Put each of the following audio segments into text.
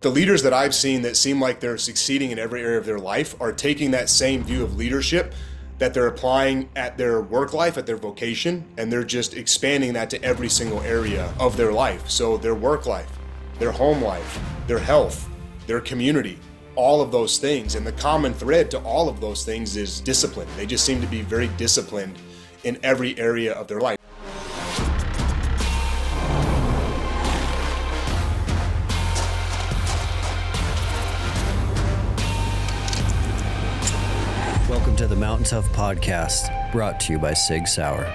the leaders that I've seen that seem like they're succeeding in every area of their life are taking that same view of leadership that they're applying at their work life, at their vocation, and they're just expanding that to every single area of their life. So their work life, their home life, their health, their community, all of those things. And the common thread to all of those things is discipline. They just seem to be very disciplined in every area of their life. Welcome to the MTNTOUGH podcast, brought to you by Sig Sauer.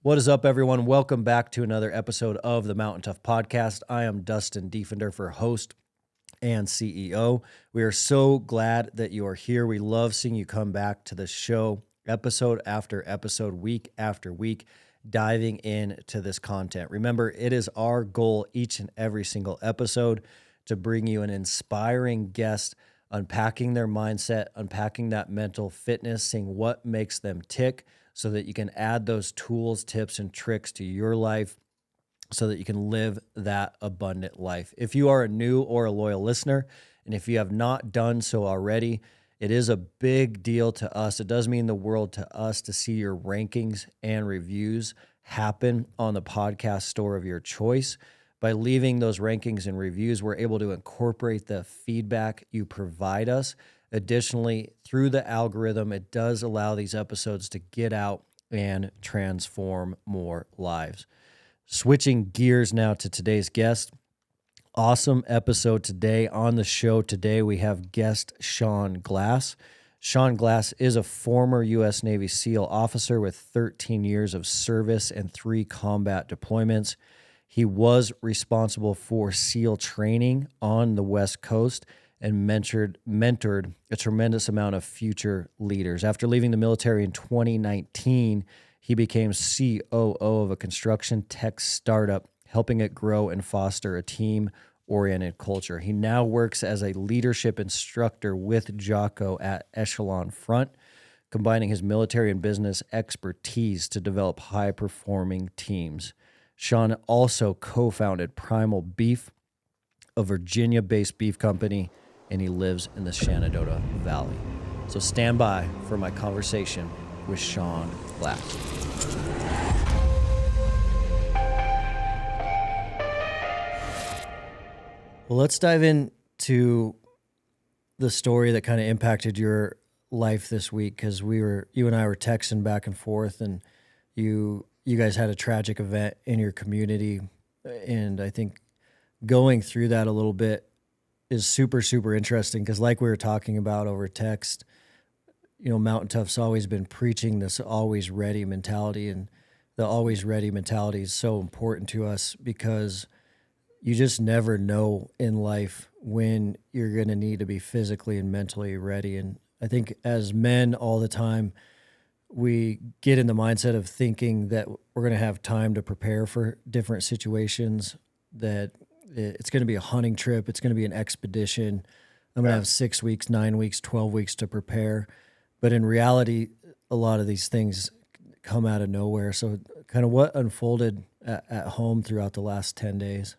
What is up, everyone? Welcome back to another episode of the MTNTOUGH podcast. I am Dustin Diefender, host and CEO. We are so glad that you are here. We love seeing you come back to the show episode after episode, week after week, diving into this content. Remember, it is our goal each and every single episode to bring you an inspiring guest, unpacking their mindset, unpacking that mental fitness, seeing what makes them tick so that you can add those tools, tips, and tricks to your life so that you can live that abundant life. If you are a new or a loyal listener, and if you have not done so already, it is a big deal to us. It does mean the world to us to see your rankings and reviews happen on the podcast store of your choice. By leaving those rankings and reviews, we're able to incorporate the feedback you provide us. Additionally, through the algorithm, it does allow these episodes to get out and transform more lives. Switching gears now to today's guest. Awesome episode today. On the show today, we have guest Sean Glass. Sean Glass is a former U.S. Navy SEAL officer with 13 years of service and 3 combat deployments. He was responsible for SEAL training on the West Coast and mentored a tremendous amount of future leaders. After leaving the military in 2019, he became COO of a construction tech startup, helping it grow and foster a team-oriented culture. He now works as a leadership instructor with Jocko at Echelon Front, combining his military and business expertise to develop high-performing teams. Sean also co-founded Primal Beef, a Virginia-based beef company, and he lives in the Shenandoah Valley. So stand by for my conversation with Sean Glass. Well, let's dive into the story that kind of impacted your life this week, because you and I were texting back and forth, and you guys had a tragic event in your community, and I think going through that a little bit is super, super interesting because, like we were talking about over text, MTNTOUGH's always been preaching this always ready mentality, and the always ready mentality is so important to us because you just never know in life when you're going to need to be physically and mentally ready. And I think as men all the time, we get in the mindset of thinking that we're going to have time to prepare for different situations, that it's going to be a hunting trip, it's going to be an expedition. I'm going to have 6 weeks, 9 weeks, 12 weeks to prepare. But in reality, a lot of these things come out of nowhere. So kind of what unfolded at home throughout the last 10 days?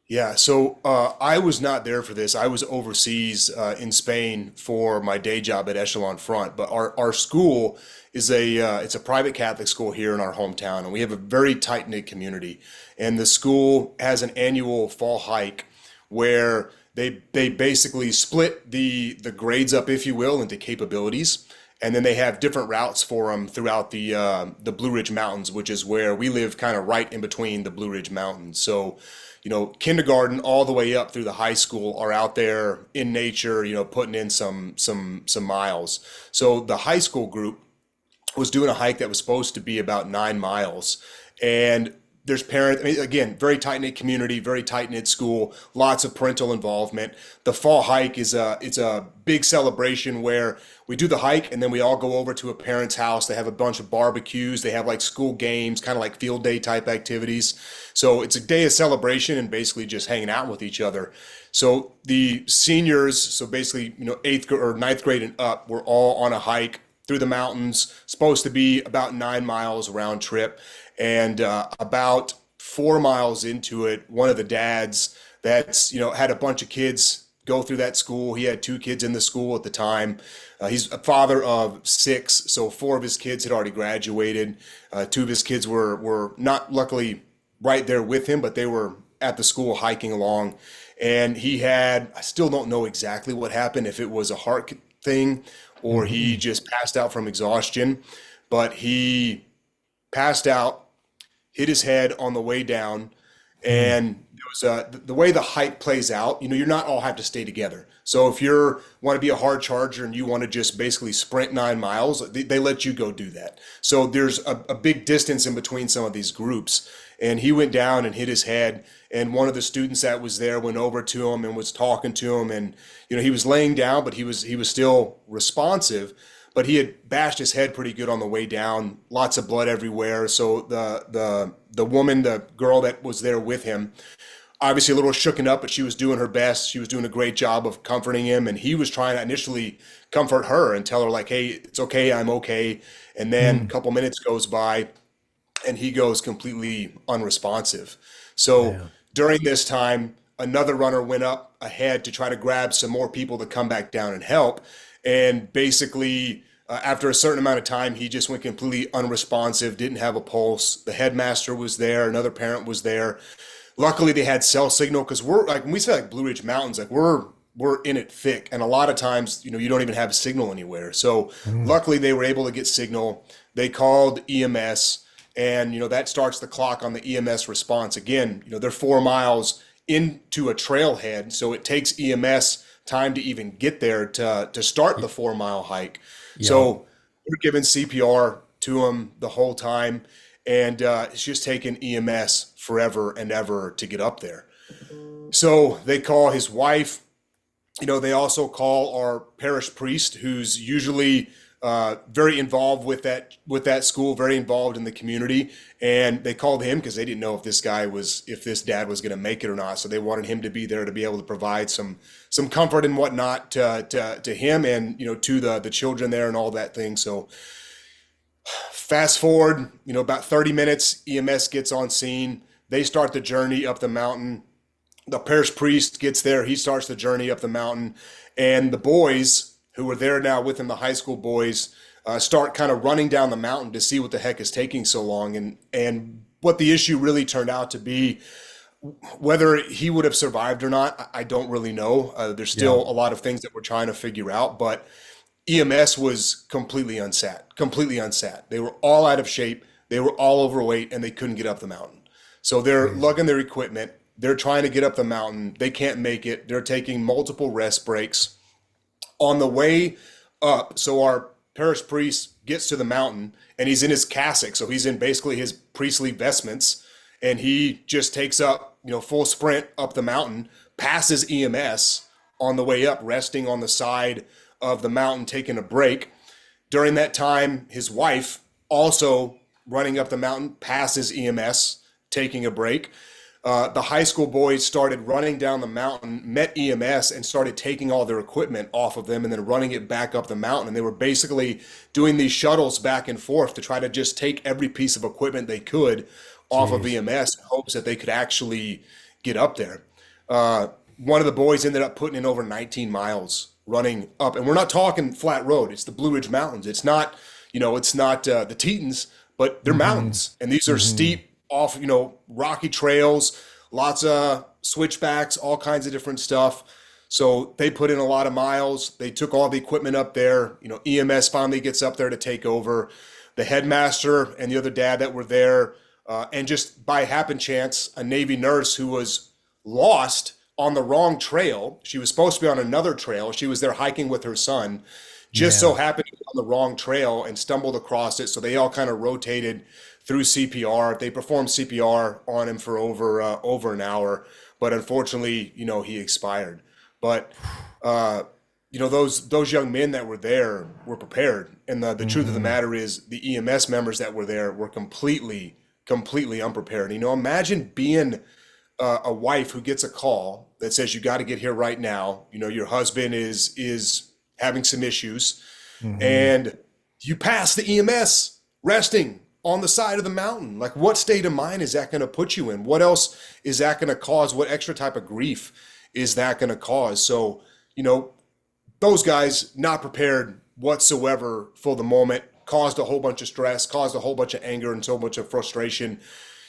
Yeah, so I was not there for this. I was overseas in Spain for my day job at Echelon Front. But our school is it's a private Catholic school here in our hometown, and we have a very tight-knit community. And the school has an annual fall hike where they basically split the grades up, if you will, into capabilities. And then they have different routes for them throughout the Blue Ridge Mountains, which is where we live, kind of right in between the Blue Ridge Mountains. So kindergarten all the way up through the high school are out there in nature, putting in some miles. So the high school group was doing a hike that was supposed to be about 9 miles. And there's parents, again, very tight-knit community, very tight-knit school, lots of parental involvement. The fall hike it's a big celebration where we do the hike and then we all go over to a parent's house. They have a bunch of barbecues. They have like school games, kind of like field day type activities. So it's a day of celebration and basically just hanging out with each other. So the seniors, so basically, 8th or 9th grade and up, were all on a hike through the mountains, supposed to be about 9 miles round trip. And about 4 miles into it, one of the dads that's, had a bunch of kids go through that school. He had 2 kids in the school at the time. He's a father of 6, so 4 of his kids had already graduated. 2 of his kids were not luckily right there with him, but they were at the school hiking along. And I still don't know exactly what happened, if it was a heart thing or he just passed out from exhaustion, but he passed out, hit his head on the way down. And it was the way the hike plays out, you're not all have to stay together. So if you want to be a hard charger and you want to just basically sprint 9 miles, they let you go do that. So there's a big distance in between some of these groups. And he went down and hit his head. And one of the students that was there went over to him and was talking to him. And, he was laying down, but he was still responsive. But he had bashed his head pretty good on the way down, lots of blood everywhere. So the woman, the girl that was there with him, obviously a little shooken up, but she was doing her best. She was doing a great job of comforting him. And he was trying to initially comfort her and tell her like, hey, it's okay, I'm okay. And then a couple minutes goes by and he goes completely unresponsive. So during this time, another runner went up ahead to try to grab some more people to come back down and help. And basically, after a certain amount of time, he just went completely unresponsive, didn't have a pulse. The headmaster was there, another parent was there. Luckily, they had cell signal, because we're like, when we say like Blue Ridge Mountains, like we're in it thick, and a lot of times, you don't even have signal anywhere. So luckily, they were able to get signal. They called EMS, and that starts the clock on the EMS response. Again, they're 4 miles into a trailhead, so it takes EMS time to even get there to start the 4 mile hike. Yeah. So we're giving CPR to him the whole time, and it's just taken EMS forever and ever to get up there. So they call his wife. They also call our parish priest, who's usually very involved with that school, very involved in the community. And they called him because they didn't know if this dad was going to make it or not. So they wanted him to be there to be able to provide some comfort and whatnot to him and, to the children there and all that thing. So fast forward, about 30 minutes, EMS gets on scene. They start the journey up the mountain. The parish priest gets there. He starts the journey up the mountain, and the boys who were there now with him, the high school boys, start kind of running down the mountain to see what the heck is taking so long. And what the issue really turned out to be, whether he would have survived or not, I don't really know. There's still a lot of things that we're trying to figure out, but EMS was completely unsat. They were all out of shape. They were all overweight, and they couldn't get up the mountain. So they're lugging their equipment. They're trying to get up the mountain. They can't make it. They're taking multiple rest breaks. On the way up, so our parish priest gets to the mountain, and he's in his cassock. So he's in basically his priestly vestments, and he just takes up, full sprint up the mountain, passes EMS on the way up, resting on the side of the mountain, taking a break. During that time, his wife, also running up the mountain, passes EMS, taking a break. The high school boys started running down the mountain, met EMS, and started taking all their equipment off of them and then running it back up the mountain. And they were basically doing these shuttles back and forth to try to just take every piece of equipment they could off of EMS in hopes that they could actually get up there. One of the boys ended up putting in over 19 miles running up. And we're not talking flat road. It's the Blue Ridge Mountains. It's not, it's not the Tetons, but they're mountains. And these are steep, off, rocky trails, lots of switchbacks, all kinds of different stuff. So they put in a lot of miles. They took all the equipment up there. EMS finally gets up there to take over. The headmaster and the other dad that were there, and just by happen chance, a Navy nurse who was lost on the wrong trail. She was supposed to be on another trail. She was there hiking with her son, just so happened to be on the wrong trail and stumbled across it. So they all kind of rotated through CPR. They performed CPR on him for over an hour, but unfortunately, he expired. But those young men that were there were prepared, and the truth of the matter is, the EMS members that were there were completely unprepared. Imagine being a wife who gets a call that says you got to get here right now. Your husband is having some issues, and you pass the EMS resting on the side of the mountain. Like, what state of mind is that going to put you in? What else is that going to cause? What extra type of grief is that going to cause? So, you know, those guys not prepared whatsoever for the moment, caused a whole bunch of stress, caused a whole bunch of anger and so much of frustration.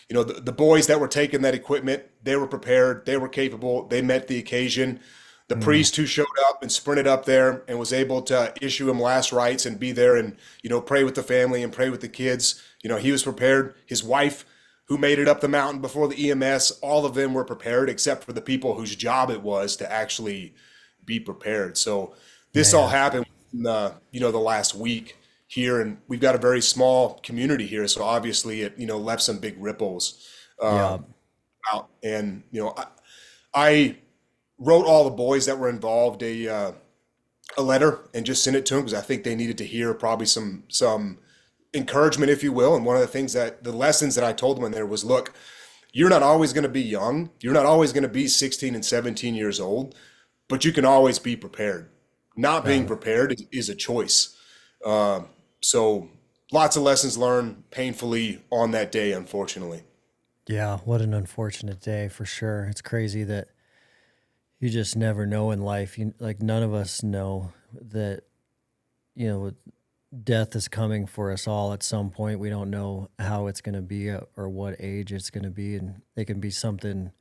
You know, the boys that were taking that equipment, they were prepared, they were capable, they met the occasion. The priest who showed up and sprinted up there and was able to issue him last rites and be there and, you know, pray with the family and pray with the kids. You know, he was prepared. His wife, who made it up the mountain before the EMS, all of them were prepared except for the people whose job it was to actually be prepared. So this all happened in the, you know, the last week here, and we've got a very small community here. So obviously it, you know, left some big ripples Yeah. out. And, you know, I wrote all the boys that were involved a letter and just sent it to them because I think they needed to hear probably some encouragement, if you will. And one of the things that the lessons that I told them in there was, look, you're not always going to be young. You're not always going to be 16 and 17 years old, but you can always be prepared. Not being prepared is a choice. So lots of lessons learned painfully on that day, unfortunately. Yeah, what an unfortunate day for sure. It's crazy that you just never know in life. You, like, none of us know that, you know, death is coming for us all at some point. We don't know how it's going to be or what age it's going to be, and it can be something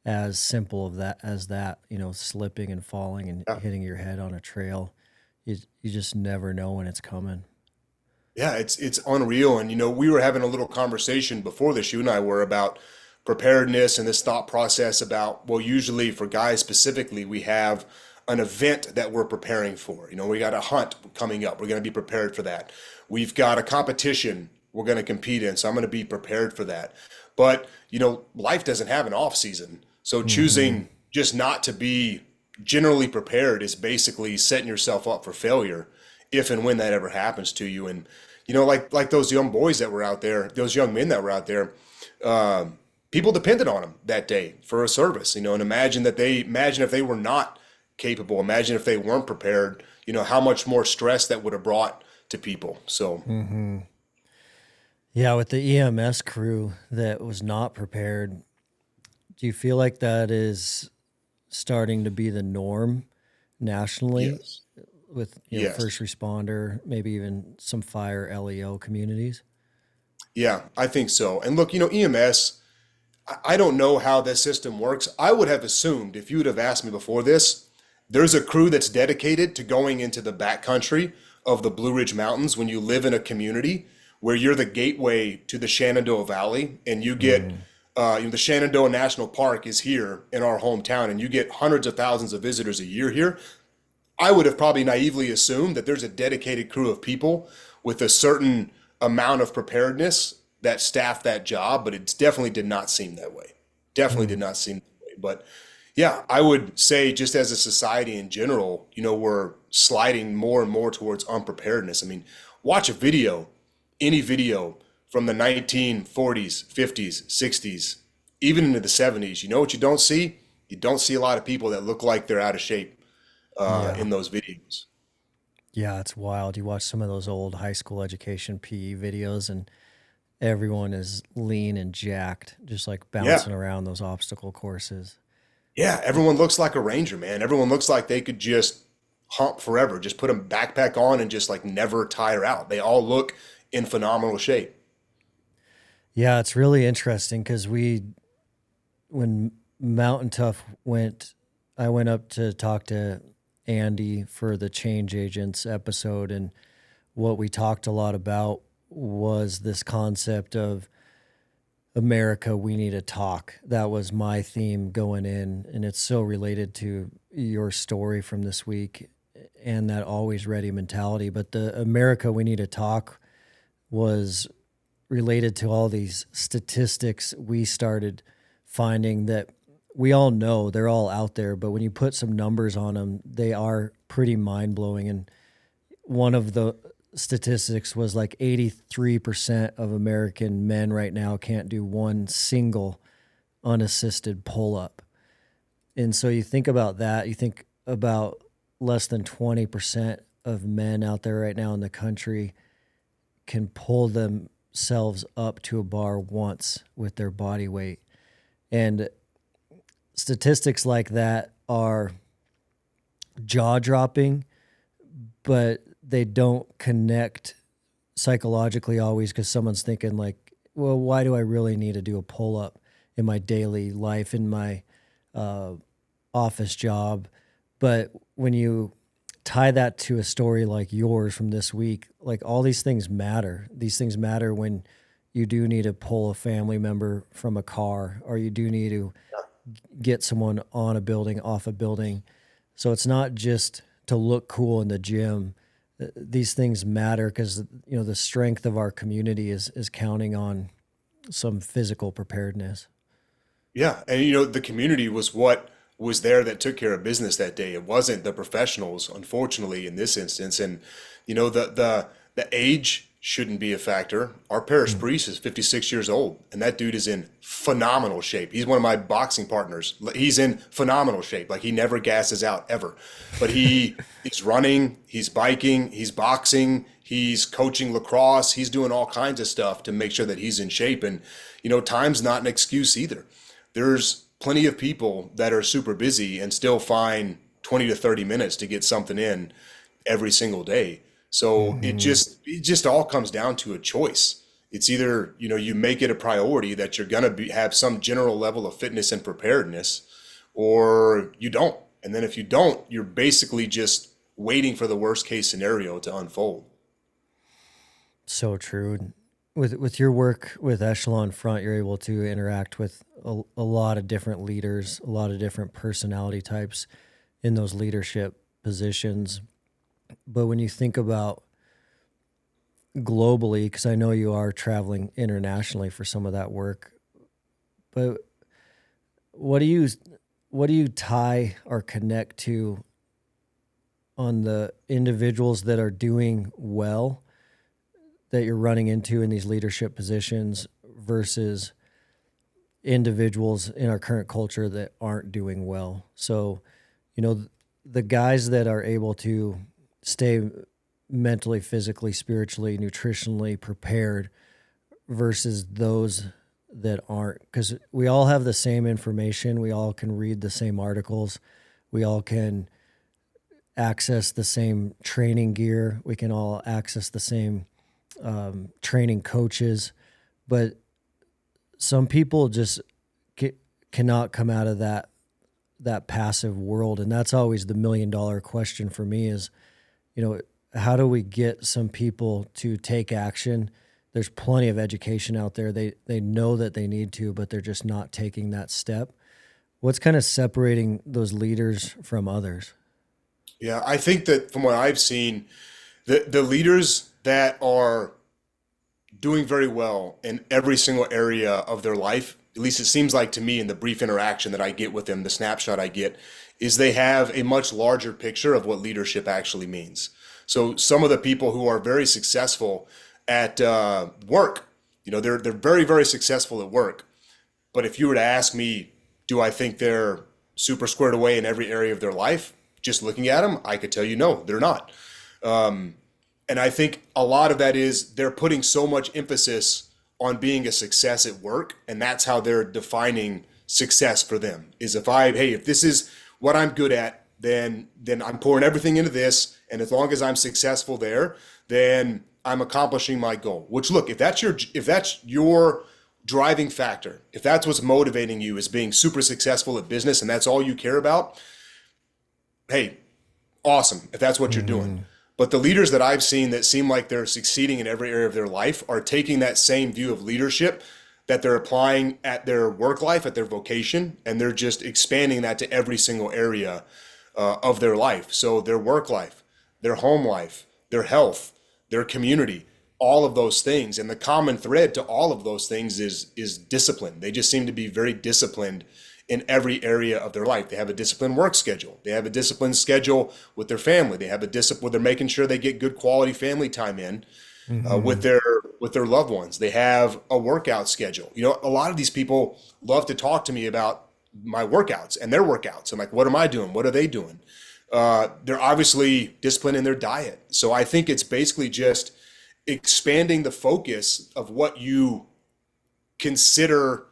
as simple of that as that, you know, slipping and falling and Yeah. hitting your head on a trail. You just never know when it's coming. Yeah, it's unreal. And you know, we were having a little conversation before this, you and I were, about preparedness and this thought process about, well, usually for guys specifically, we have an event that we're preparing for. You know, we got a hunt coming up. We're going to be prepared for that. We've got a competition we're going to compete in, so I'm going to be prepared for that. But, you know, life doesn't have an off season. So choosing just not to be generally prepared is basically setting yourself up for failure if and when that ever happens to you. And, you know, like those young boys that were out there, those young men that were out there, people depended on them that day for a service, you know, and imagine if they were not capable, imagine if they weren't prepared, you know, how much more stress that would have brought to people. So, Yeah, with the EMS crew that was not prepared, do you feel like that is starting to be the norm nationally yes, with, you know, yes. first responder, maybe even some fire LEO communities? Yeah, I think so. And look, you know, EMS, I don't know how this system works. I would have assumed, if you would have asked me before this, there's a crew that's dedicated to going into the backcountry of the Blue Ridge Mountains when you live in a community where you're the gateway to the Shenandoah Valley, and you get, you know, the Shenandoah National Park is here in our hometown, and you get hundreds of thousands of visitors a year here. I would have probably naively assumed that there's a dedicated crew of people with a certain amount of preparedness that staff that job, but it definitely did not seem that way. Definitely did not seem that way. But yeah, I would say just as a society in general, you know, we're sliding more and more towards unpreparedness. I mean, watch a video, any video from the 1940s, 50s, 60s, even into the 70s. You know what you don't see? You don't see a lot of people that look like they're out of shape Yeah. in those videos. Yeah, it's wild. You watch some of those old high school education PE videos and everyone is lean and jacked, just like Yeah. bouncing around those obstacle courses. Yeah. Everyone looks like a ranger, man. Everyone looks like they could just hump forever, just put a backpack on and just like never tire out. They all look in phenomenal shape. Yeah, it's really interesting because when Mountain Tough I went up to talk to Andy for the Change Agents episode, and what we talked a lot about was this concept of America, we need to talk. That was my theme going in, and it's so related to your story from this week and that always ready mentality. But the America, we need to talk was related to all these statistics we started finding that we all know they're all out there, but when you put some numbers on them, they are pretty mind blowing. And one of the statistics was like 83% of American men right now can't do one single unassisted pull up. And so you think about that, you think about less than 20% of men out there right now in the country can pull them themselves up to a bar once with their body weight. And statistics like that are jaw-dropping, but they don't connect psychologically always, because someone's thinking like, well, why do I really need to do a pull-up in my daily life, in my office job? But when you tie that to a story like yours from this week, like all these things matter. These things matter when you do need to pull a family member from a car, or you do need to get someone on a building, off a building. So it's not just to look cool in the gym. These things matter because, you know, the strength of our community is counting on some physical preparedness. Yeah. And, you know, the community was what was there that took care of business that day. It wasn't the professionals, unfortunately, in this instance. And, you know, the age shouldn't be a factor. Our parish priest is 56 years old, and that dude is in phenomenal shape. He's one of my boxing partners. He's in phenomenal shape. Like, he never gasses out ever. But he's running, he's biking, he's boxing, he's coaching lacrosse, he's doing all kinds of stuff to make sure that he's in shape. And, you know, time's not an excuse either. There's plenty of people that are super busy and still find 20 to 30 minutes to get something in every single day. So it just all comes down to a choice. It's either, you know, you make it a priority that you're going to have some general level of fitness and preparedness, or you don't. And then if you don't, you're basically just waiting for the worst case scenario to unfold. So true. With your work with Echelon Front, you're able to interact with a lot of different leaders, a lot of different personality types in those leadership positions. But when you think about globally, because I know you are traveling internationally for some of that work, but what do you tie or connect to on the individuals that are doing well that you're running into in these leadership positions versus individuals in our current culture that aren't doing well? So, you know, the guys that are able to stay mentally, physically, spiritually, nutritionally prepared versus those that aren't, because we all have the same information. We all can read the same articles. We all can access the same training gear. We can all access the same training coaches, but some people just cannot come out of that passive world. And that's always the $1 million question for me is, you know, how do we get some people to take action? There's plenty of education out there. They know that they need to, but they're just not taking that step. What's kind of separating those leaders from others? Yeah, I think that from what I've seen, the leaders that are doing very well in every single area of their life, at least it seems like to me in the brief interaction that I get with them, the snapshot I get, is they have a much larger picture of what leadership actually means. So some of the people who are very successful at work, you know, they're very, very successful at work. But if you were to ask me, do I think they're super squared away in every area of their life? Just looking at them, I could tell you, no, they're not. And I think a lot of that is they're putting so much emphasis on being a success at work, and that's how they're defining success for them. Is if this is what I'm good at, then I'm pouring everything into this, and as long as I'm successful there, then I'm accomplishing my goal. Which, look, if that's your driving factor, if that's what's motivating you is being super successful at business and that's all you care about, hey, awesome, if that's what you're doing. But the leaders that I've seen that seem like they're succeeding in every area of their life are taking that same view of leadership that they're applying at their work life, at their vocation, and they're just expanding that to every single area of their life. So their work life, their home life, their health, their community, all of those things. And the common thread to all of those things is discipline. They just seem to be very disciplined in every area of their life. They have a disciplined work schedule. They have a disciplined schedule with their family. They have a discipline. They're making sure they get good quality family time in with their loved ones. They have a workout schedule. You know, a lot of these people love to talk to me about my workouts and their workouts. I'm like, what am I doing? What are they doing? They're obviously disciplined in their diet. So I think it's basically just expanding the focus of what you consider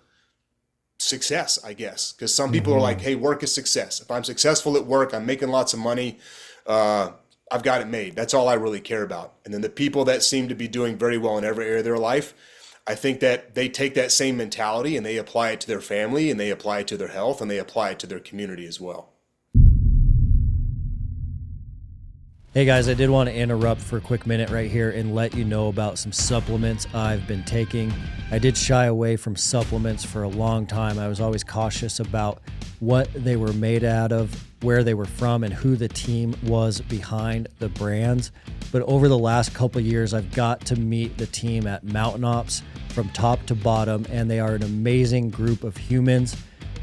success, I guess. Because some people are like, hey, work is success. If I'm successful at work, I'm making lots of money, I've got it made. That's all I really care about. And then the people that seem to be doing very well in every area of their life, I think that they take that same mentality and they apply it to their family, and they apply it to their health, and they apply it to their community as well. Hey guys, I did want to interrupt for a quick minute right here and let you know about some supplements I've been taking. I did shy away from supplements for a long time. I was always cautious about what they were made out of, where they were from, and who the team was behind the brands. But over the last couple of years, I've got to meet the team at Mountain Ops from top to bottom, and they are an amazing group of humans.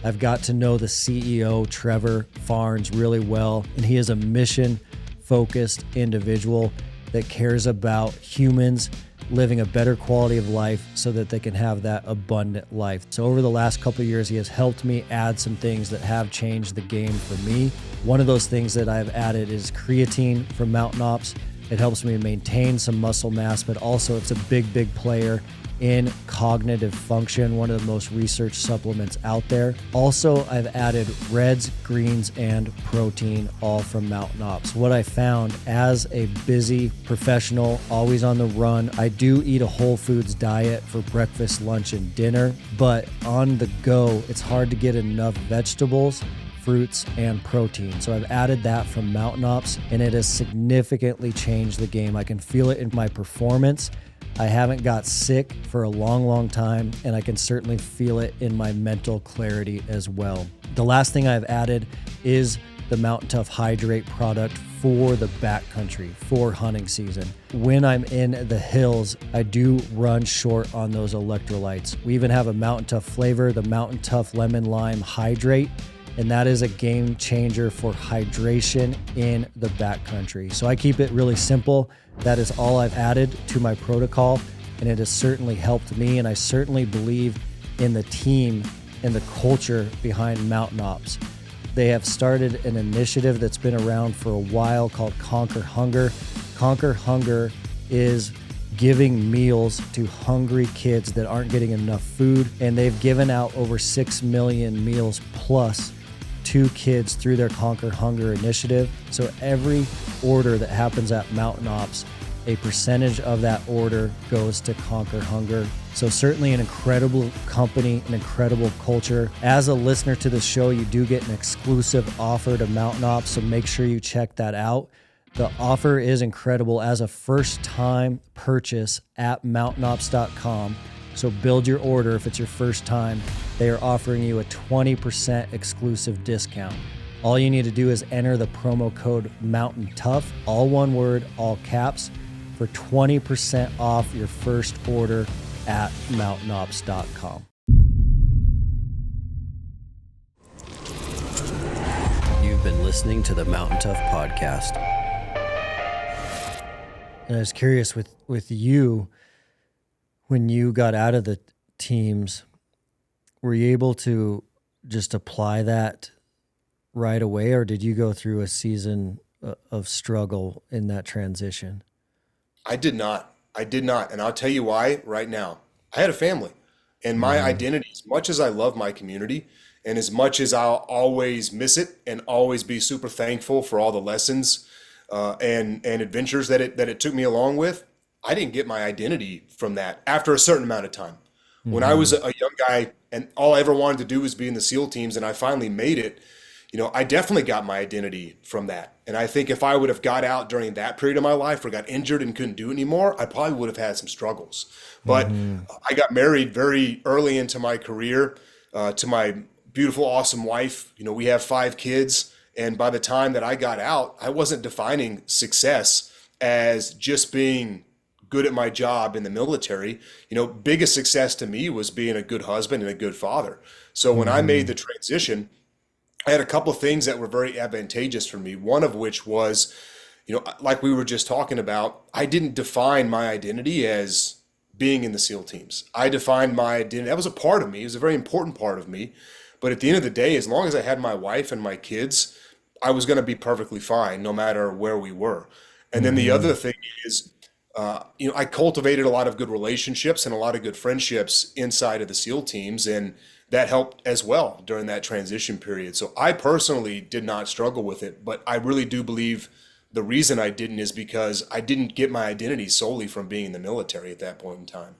I've got to know the CEO, Trevor Farnes, really well, and he is a mission-focused individual that cares about humans living a better quality of life so that they can have that abundant life. So over the last couple of years, he has helped me add some things that have changed the game for me. One of those things that I've added is creatine from Mountain Ops. It helps me maintain some muscle mass, but also it's a big player in cognitive function, one of the most researched supplements out there. Also, I've added reds, greens, and protein, all from Mountain Ops. What I found as a busy professional, always on the run, I do eat a whole foods diet for breakfast, lunch, and dinner, but on the go, it's hard to get enough vegetables, fruits, and protein. So I've added that from Mountain Ops, and it has significantly changed the game. I can feel it in my performance. I haven't got sick for a long time, and I can certainly feel it in my mental clarity as well. The last thing I've added is the Mountain Tough Hydrate product for the backcountry, for hunting season. When I'm in the hills, I do run short on those electrolytes. We even have a Mountain Tough flavor, the Mountain Tough Lemon Lime Hydrate, and that is a game changer for hydration in the backcountry. So I keep it really simple. That is all I've added to my protocol, and it has certainly helped me, and I certainly believe in the team and the culture behind Mountain Ops. They have started an initiative that's been around for a while called Conquer Hunger. Conquer Hunger is giving meals to hungry kids that aren't getting enough food, and they've given out over 6 million meals plus to kids through their Conquer Hunger initiative. So every order that happens at Mountain Ops, a percentage of that order goes to Conquer Hunger. So certainly an incredible company, an incredible culture. As a listener to the show, you do get an exclusive offer to Mountain Ops, so make sure you check that out. The offer is incredible as a first-time purchase at mountainops.com. So build your order if it's your first time. They are offering you a 20% exclusive discount. All you need to do is enter the promo code MOUNTAINTOUGH, all one word, all caps, for 20% off your first order at mountainops.com. You've been listening to the Mountain Tough podcast. And I was curious with you, when you got out of the teams, were you able to just apply that right away, or did you go through a season of struggle in that transition? I did not. And I'll tell you why right now. I had a family, and my identity, as much as I love my community and as much as I'll always miss it and always be super thankful for all the lessons and adventures that it took me along with, I didn't get my identity from that after a certain amount of time. When I was a young guy and all I ever wanted to do was be in the SEAL teams, and I finally made it, I definitely got my identity from that. And I think if I would have got out during that period of my life or got injured and couldn't do it anymore, I probably would have had some struggles. But I got married very early into my career to my beautiful, awesome wife. We have 5 kids. And by the time that I got out, I wasn't defining success as just being good at my job in the military. Biggest success to me was being a good husband and a good father. So when I made the transition, I had a couple of things that were very advantageous for me. One of which was, like we were just talking about, I didn't define my identity as being in the SEAL teams. I defined my identity. That was a part of me. It was a very important part of me. But at the end of the day, as long as I had my wife and my kids, I was going to be perfectly fine no matter where we were. And then the other thing is, I cultivated a lot of good relationships and a lot of good friendships inside of the SEAL teams, and that helped as well during that transition period. So I personally did not struggle with it, but I really do believe the reason I didn't is because I didn't get my identity solely from being in the military at that point in time.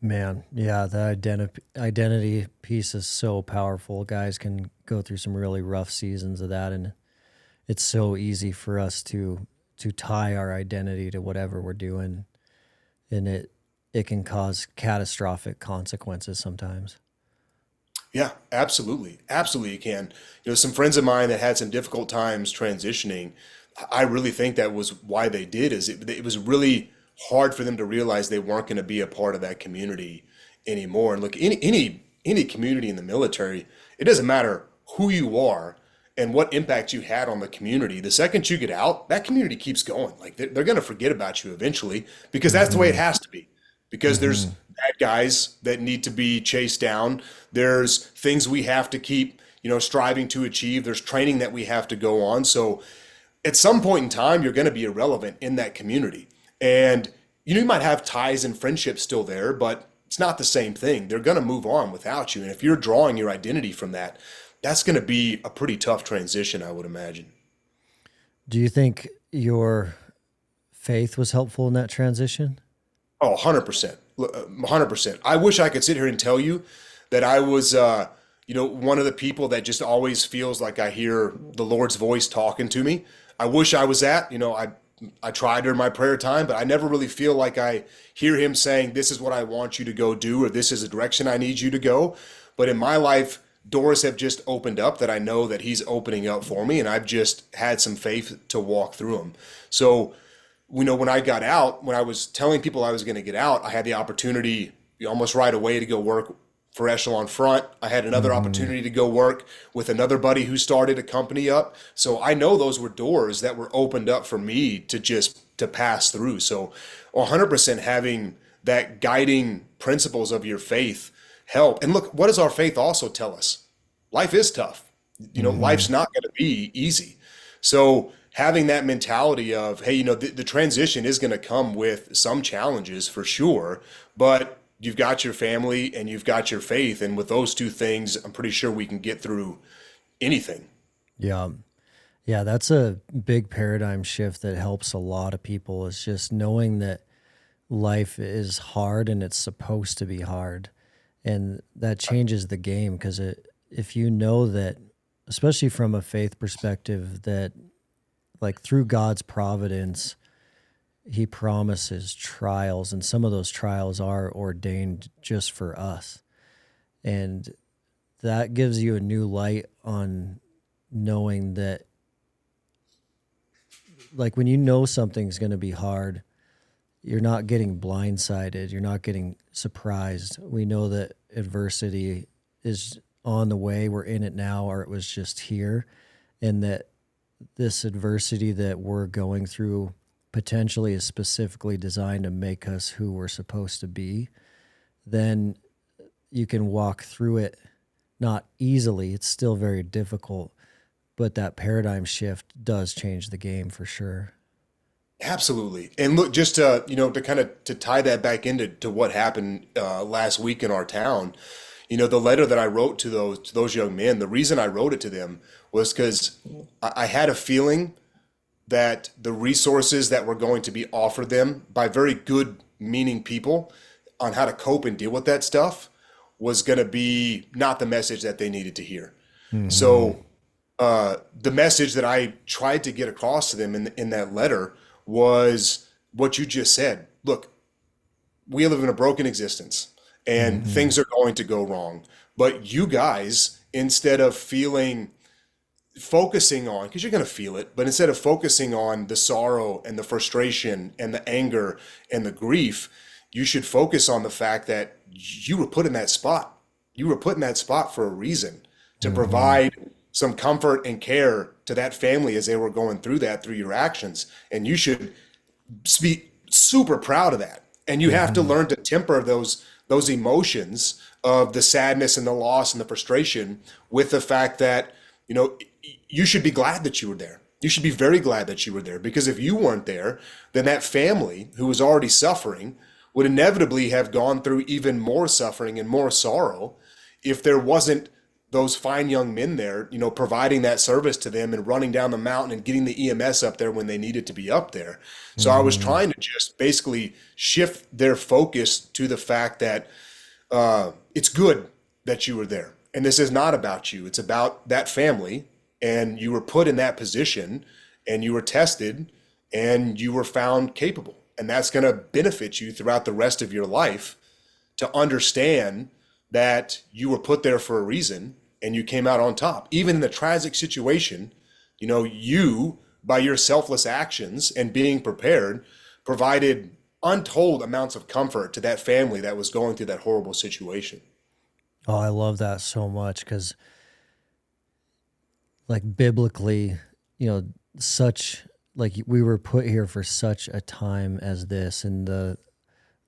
Man, yeah, the identity piece is so powerful. Guys can go through some really rough seasons of that, and it's so easy for us to tie our identity to whatever we're doing, and it can cause catastrophic consequences sometimes. Yeah, absolutely. Absolutely, you can. Some friends of mine that had some difficult times transitioning, I really think that was why they did, is it was really hard for them to realize they weren't going to be a part of that community anymore. And look, any community in the military, it doesn't matter who you are and what impact you had on the community. The second you get out, that community keeps going. Like they're going to forget about you eventually because that's the way it has to be. Because there's bad guys that need to be chased down. There's things we have to keep, striving to achieve. There's training that we have to go on. So at some point in time, you're going to be irrelevant in that community. And you might have ties and friendships still there, but it's not the same thing. They're going to move on without you. And if you're drawing your identity from that, that's going to be a pretty tough transition, I would imagine. Do you think your faith was helpful in that transition? Oh, 100%. 100%. I wish I could sit here and tell you that I was, one of the people that just always feels like I hear the Lord's voice talking to me. I wish I was that. I tried during my prayer time, but I never really feel like I hear him saying, this is what I want you to go do, or this is the direction I need you to go. But in my life, doors have just opened up that I know that he's opening up for me, and I've just had some faith to walk through them. So, when I got out, when I was telling people I was going to get out, I had the opportunity almost right away to go work for Echelon Front. I had another opportunity to go work with another buddy who started a company up. So I know those were doors that were opened up for me to pass through. So 100% having that guiding principles of your faith help. And look, what does our faith also tell us? Life is tough. Life's not going to be easy. So having that mentality of, hey, the transition is going to come with some challenges for sure, but you've got your family and you've got your faith. And with those two things, I'm pretty sure we can get through anything. Yeah. Yeah, that's a big paradigm shift that helps a lot of people, is just knowing that life is hard and it's supposed to be hard. And that changes the game, because if you know that, especially from a faith perspective, that like through God's providence, he promises trials, and some of those trials are ordained just for us. And that gives you a new light on knowing that, like, when you know something's going to be hard, you're not getting blindsided. You're not getting surprised. We know that adversity is on the way. We're in it now, or it was just here. And that this adversity that we're going through potentially is specifically designed to make us who we're supposed to be. Then you can walk through it, not easily. It's still very difficult, but that paradigm shift does change the game for sure. Absolutely. And look, just to tie that back into what happened last week in our town, the letter that I wrote to those young men, the reason I wrote it to them was because I had a feeling that the resources that were going to be offered them by very good meaning people on how to cope and deal with that stuff was going to be not the message that they needed to hear. So the message that I tried to get across to them in that letter was what you just said. Look, we live in a broken existence and things are going to go wrong. But you guys, instead of focusing on, because you're going to feel it, but instead of focusing on the sorrow and the frustration and the anger and the grief, you should focus on the fact that you were put in that spot. You were put in that spot for a reason, to provide some comfort and care to that family as they were going through that through your actions. And you should be super proud of that. And you have to learn to temper those emotions of the sadness and the loss and the frustration with the fact that, you should be glad that you were there. You should be very glad that you were there, because if you weren't there, then that family who was already suffering would inevitably have gone through even more suffering and more sorrow if there wasn't those fine young men there, providing that service to them and running down the mountain and getting the EMS up there when they needed to be up there. So I was trying to just basically shift their focus to the fact that it's good that you were there. And this is not about you. It's about that family. And you were put in that position, and you were tested, and you were found capable. And that's going to benefit you throughout the rest of your life, to understand that you were put there for a reason and you came out on top. Even in the tragic situation, you, by your selfless actions and being prepared, provided untold amounts of comfort to that family that was going through that horrible situation. Oh, I love that so much, because like biblically, such like we were put here for such a time as this, and the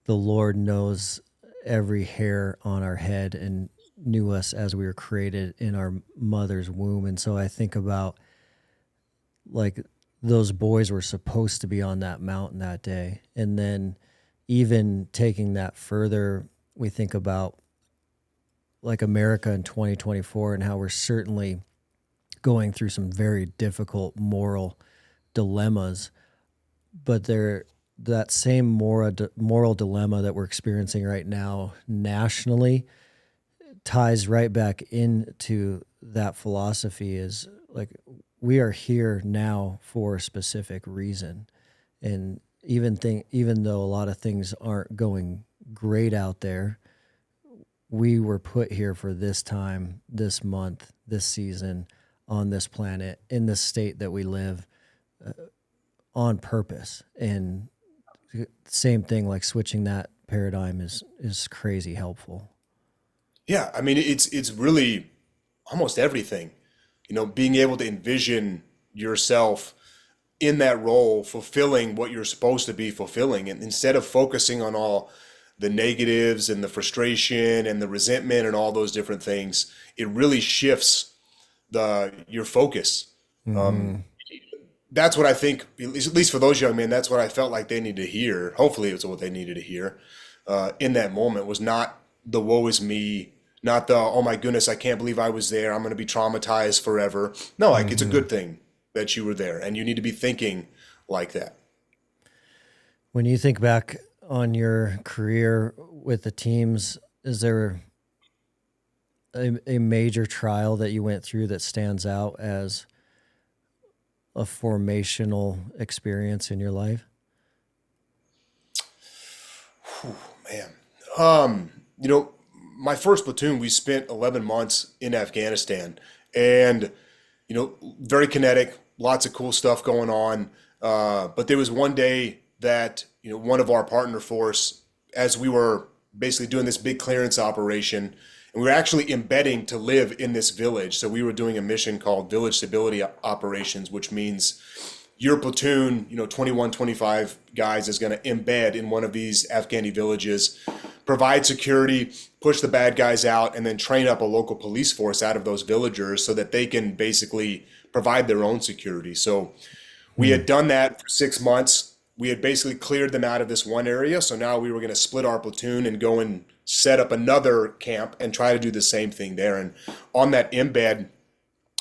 Lord knows every hair on our head and knew us as we were created in our mother's womb. And so I think about, like, those boys were supposed to be on that mountain that day. And then even taking that further, we think about like America in 2024 and how we're certainly going through some very difficult moral dilemmas, but that same moral dilemma that we're experiencing right now nationally ties right back into that philosophy. Is like, we are here now for a specific reason. And even though a lot of things aren't going great out there, we were put here for this time, this month, this season, on this planet, in the state that we live, on purpose. And same thing, like switching that paradigm is crazy helpful. Yeah, I mean, it's really almost everything. Being able to envision yourself in that role, fulfilling what you're supposed to be fulfilling, and instead of focusing on all the negatives and the frustration and the resentment and all those different things, it really shifts your focus. That's what I think, at least for those young men, that's what I felt like they needed to hear. Hopefully, it's what they needed to hear in that moment. Was not the woe is me, not the oh my goodness, I can't believe I was there, I'm going to be traumatized forever. No, like, it's a good thing that you were there, and you need to be thinking like that. When you think back on your career with the teams, is there a major trial that you went through that stands out as a formational experience in your life? Man, my first platoon, we spent 11 months in Afghanistan, and very kinetic, lots of cool stuff going on. But there was one day that one of our partner force, as we were basically doing this big clearance operation, and we were actually embedding to live in this village. So we were doing a mission called Village Stability Operations, which means your platoon, 21, 25 guys, is going to embed in one of these Afghani villages, provide security, push the bad guys out, and then train up a local police force out of those villagers so that they can basically provide their own security. So we had done that for 6 months. We had basically cleared them out of this one area. So now we were going to split our platoon and go and set up another camp and try to do the same thing there. And on that embed,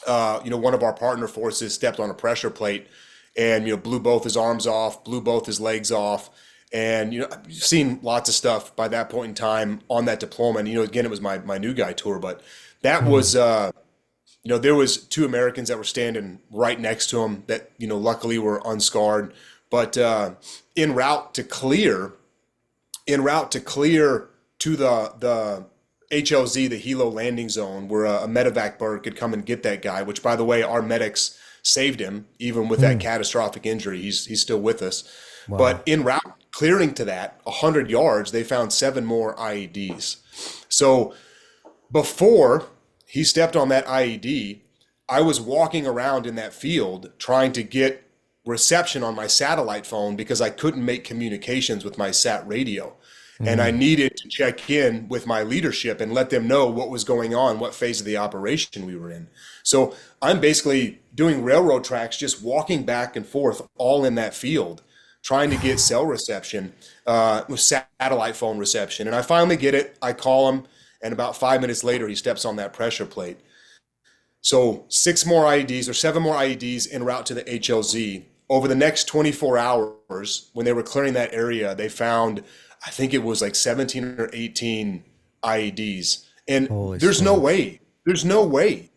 one of our partner forces stepped on a pressure plate and, blew both his arms off, blew both his legs off. And, I've seen lots of stuff by that point in time on that deployment. Again, it was my new guy tour, but that was, there was 2 Americans that were standing right next to him that, luckily were unscarred. But en route to clear to the HLZ, the Hilo landing zone, where a medevac bird could come and get that guy, which, by the way, our medics saved him, even with that catastrophic injury. He's still with us. Wow. But en route, clearing to that, 100 yards, they found 7 more IEDs. So before he stepped on that IED, I was walking around in that field trying to get reception on my satellite phone because I couldn't make communications with my sat radio. And I needed to check in with my leadership and let them know what was going on, what phase of the operation we were in. So I'm basically doing railroad tracks, just walking back and forth all in that field, trying to get cell reception, with satellite phone reception. And I finally get it. I call him, and about 5 minutes later, he steps on that pressure plate. So 7 more IEDs en route to the HLZ. Over the next 24 hours, when they were clearing that area, they found, I think it was like 17 or 18 IEDs. And Holy there's no smokes. way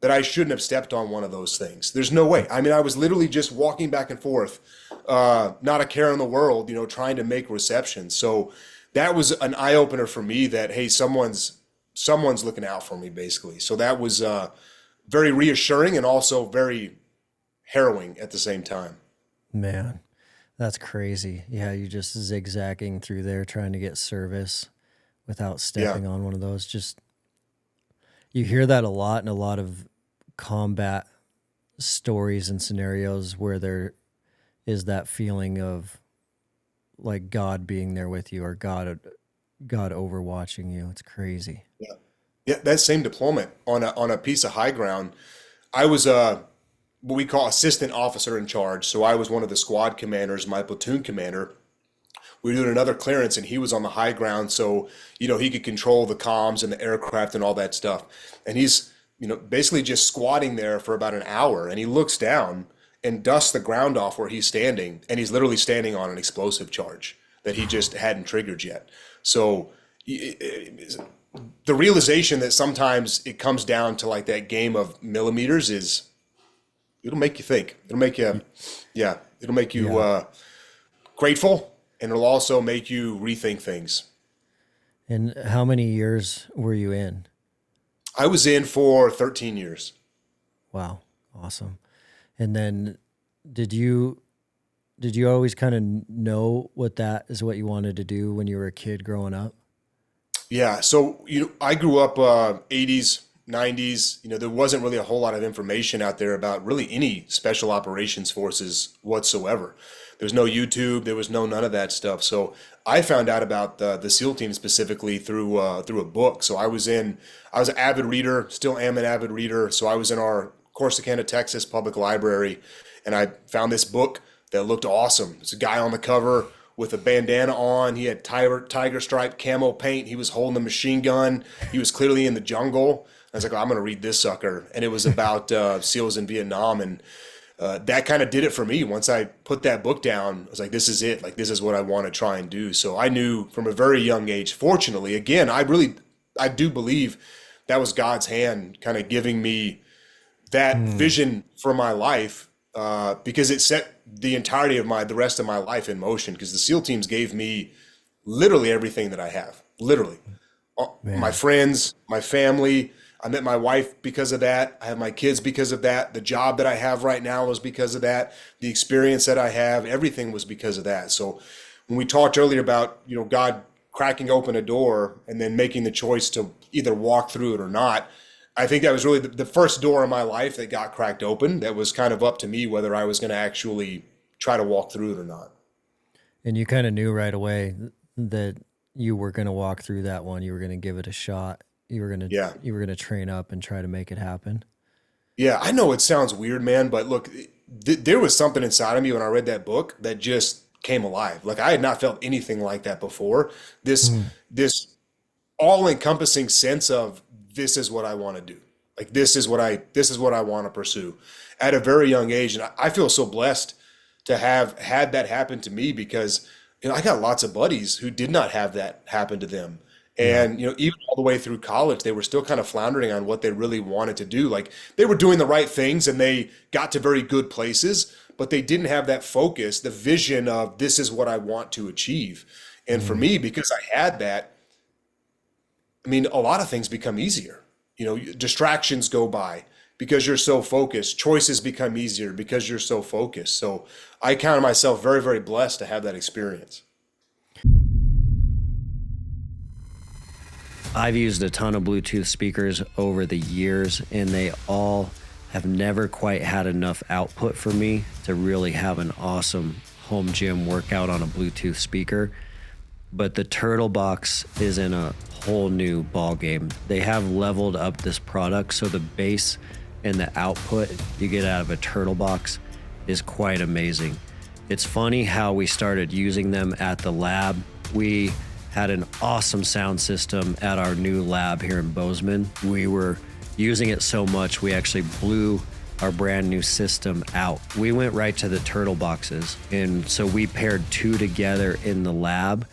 that I shouldn't have stepped on one of those things. There's no way. I mean, I was literally just walking back and forth, not a care in the world, trying to make reception. So that was an eye opener for me that, hey, someone's looking out for me, basically. So that was very reassuring and also very harrowing at the same time. Man, that's crazy. Yeah, you just zigzagging through there trying to get service without stepping on one of those. Just, you hear that a lot in a lot of combat stories and scenarios where there is that feeling of like God being there with you, or God overwatching you. It's crazy. Yeah. Yeah, that same deployment on a piece of high ground, I was what we call assistant officer in charge. So I was one of the squad commanders, my platoon commander. We were doing another clearance, and he was on the high ground, so he could control the comms and the aircraft and all that stuff. And he's basically just squatting there for about an hour, and he looks down and dusts the ground off where he's standing, and he's literally standing on an explosive charge that he just hadn't triggered yet. So the realization that sometimes it comes down to like that game of millimeters it'll make you think. It'll make you, grateful, and it'll also make you rethink things. And how many years were you in? I was in for 13 years. Wow. Awesome. And then did you always kind of know that is what you wanted to do when you were a kid growing up? Yeah. So, I grew up 80s, 90s. There wasn't really a whole lot of information out there about really any special operations forces whatsoever. There was no YouTube. There was none of that stuff. So I found out about the SEAL team specifically through a book. So I was an avid reader, still am an avid reader. So I was in our Corsicana, Texas public library, and I found this book that looked awesome. It's a guy on the cover with a bandana on. He had tiger stripe camo paint. He was holding a machine gun. He was clearly in the jungle. I was like, I'm going to read this sucker. And it was about SEALs in Vietnam. And that kind of did it for me. Once I put that book down, I was like, this is it. Like, this is what I want to try and do. So I knew from a very young age, fortunately, again, I do believe that was God's hand kind of giving me that vision for my life, because it set the entirety of the rest of my life in motion, because the SEAL teams gave me literally everything that I have, literally. My friends, my family. I met my wife because of that. I have my kids because of that. The job that I have right now was because of that. The experience that I have, everything was because of that. So when we talked earlier about, God cracking open a door and then making the choice to either walk through it or not, I think that was really the first door in my life that got cracked open. That was kind of up to me whether I was going to actually try to walk through it or not. And you kind of knew right away that you were going to walk through that one. You were going to give it a shot. You were going to train up and try to make it happen. Yeah, I know it sounds weird, man, but look, there was something inside of me when I read that book that just came alive. Like, I had not felt anything like that before. This all-encompassing sense of, this is what I want to do. Like, this is what I want to pursue at a very young age. And I feel so blessed to have had that happen to me, because, I got lots of buddies who did not have that happen to them. And, even all the way through college, they were still kind of floundering on what they really wanted to do. Like, they were doing the right things and they got to very good places, but they didn't have that focus, the vision of, this is what I want to achieve. And for me, because I had that, I mean, a lot of things become easier. Distractions go by because you're so focused. Choices become easier because you're so focused. So I count myself very, very blessed to have that experience. I've used a ton of Bluetooth speakers over the years, and they all have never quite had enough output for me to really have an awesome home gym workout on a Bluetooth speaker. but the Turtle Box is in a whole new ball game. They have leveled up this product, so the bass and the output you get out of a Turtle Box is quite amazing. It's funny how we started using them at the lab. We had an awesome sound system at our new lab here in Bozeman. We were using it so much, we actually blew our brand new system out. We went right to the Turtle Boxes. And so we paired two together in the lab.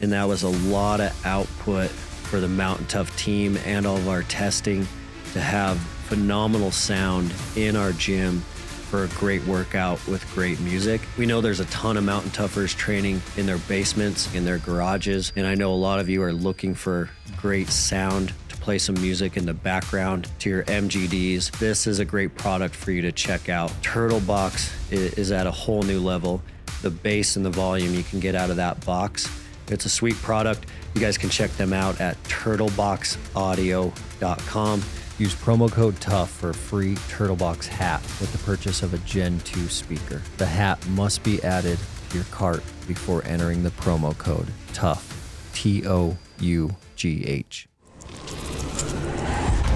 And that was a lot of output for the Mountain Tough team and all of our testing to have phenomenal sound in our gym for a great workout with great music. We know there's a ton of Mountain Toughers training in their basements, in their garages, and I know a lot of you are looking for great sound to play some music in the background to your MGDs. This is a great product for you to check out. Turtle Box is at a whole new level. The bass and the volume you can get out of that box. It's a sweet product. You guys can check them out at turtleboxaudio.com. Use promo code TOUGH for a free Turtlebox hat with the purchase of a Gen 2 speaker. The hat must be added to your cart before entering the promo code TOUGH, TOUGH.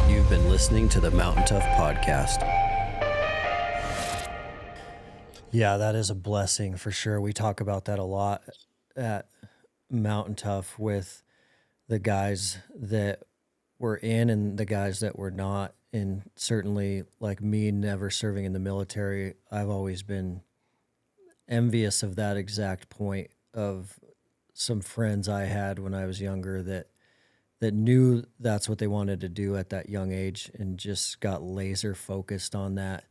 You've been listening to the Mountain Tough Podcast. Yeah, that is a blessing for sure. We talk about that a lot at Mountain Tough with the guys that were in and the guys that were not. And certainly, like me, never serving in the military, I've always been envious of that exact point of some friends I had when I was younger that knew that's what they wanted to do at that young age and just got laser focused on that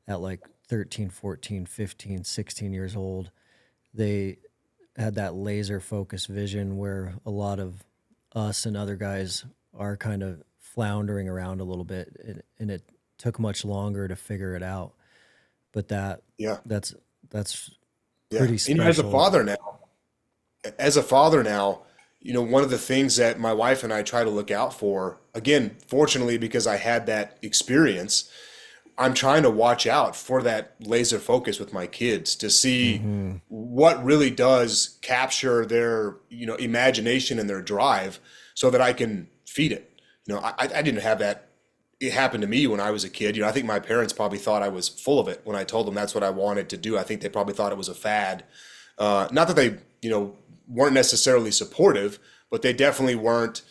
at like 13, 14, 15, 16 years old. They had that laser focused vision where a lot of us and other guys are kind of floundering around a little bit, and it took much longer to figure it out. But that's pretty special. And as a father now, one of the things that my wife and I try to look out for, again, fortunately, because I had that experience, I'm trying to watch out for that laser focus with my kids to see what really does capture their, imagination and their drive so that I can feed it. I didn't have that. It happened to me when I was a kid. I think my parents probably thought I was full of it when I told them that's what I wanted to do. I think they probably thought it was a fad. Not that they, weren't necessarily supportive, but they definitely weren't,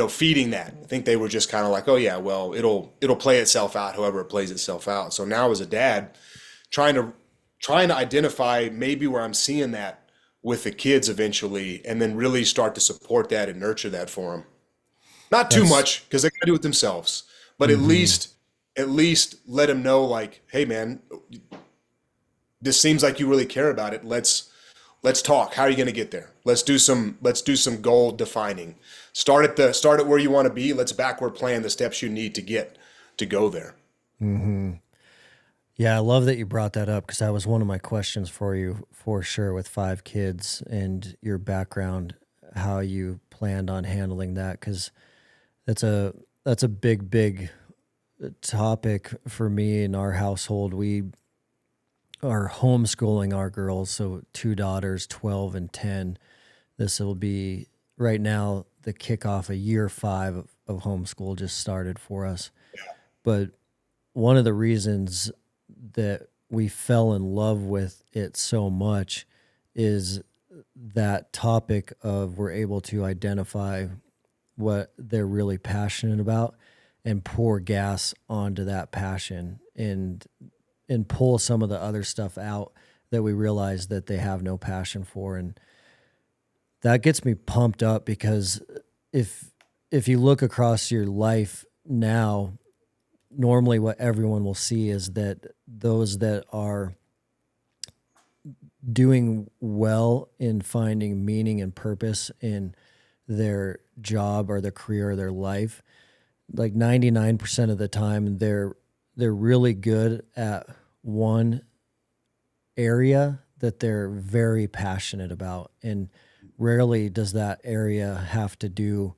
feeding that. I think they were just kind of like, oh yeah, well, it'll play itself out, however it plays itself out. So now as a dad, trying to identify maybe where I'm seeing that with the kids eventually, and then really start to support that and nurture that for them. Not too much, because they got to do it themselves, but at least let them know, like, hey man, this seems like you really care about it. Let's talk. How are you going to get there? Let's do some goal defining. Start at where you want to be. Let's backward plan the steps you need to go there. Mm-hmm. Yeah, I love that you brought that up, because that was one of my questions for you, for sure, with 5 kids and your background, how you planned on handling that, because that's a big topic for me in our household. We are homeschooling our girls, so 2 daughters, 12 and 10. This will be right now the kickoff of year 5 of homeschool just started for us. But one of the reasons that we fell in love with it so much is that topic of we're able to identify what they're really passionate about and pour gas onto that passion and pull some of the other stuff out that we realize that they have no passion for. And that gets me pumped up, because if you look across your life now, normally what everyone will see is that those that are doing well in finding meaning and purpose in their job or their career or their life, like 99% of the time, they're really good at one area that they're very passionate about. And rarely does that area have to do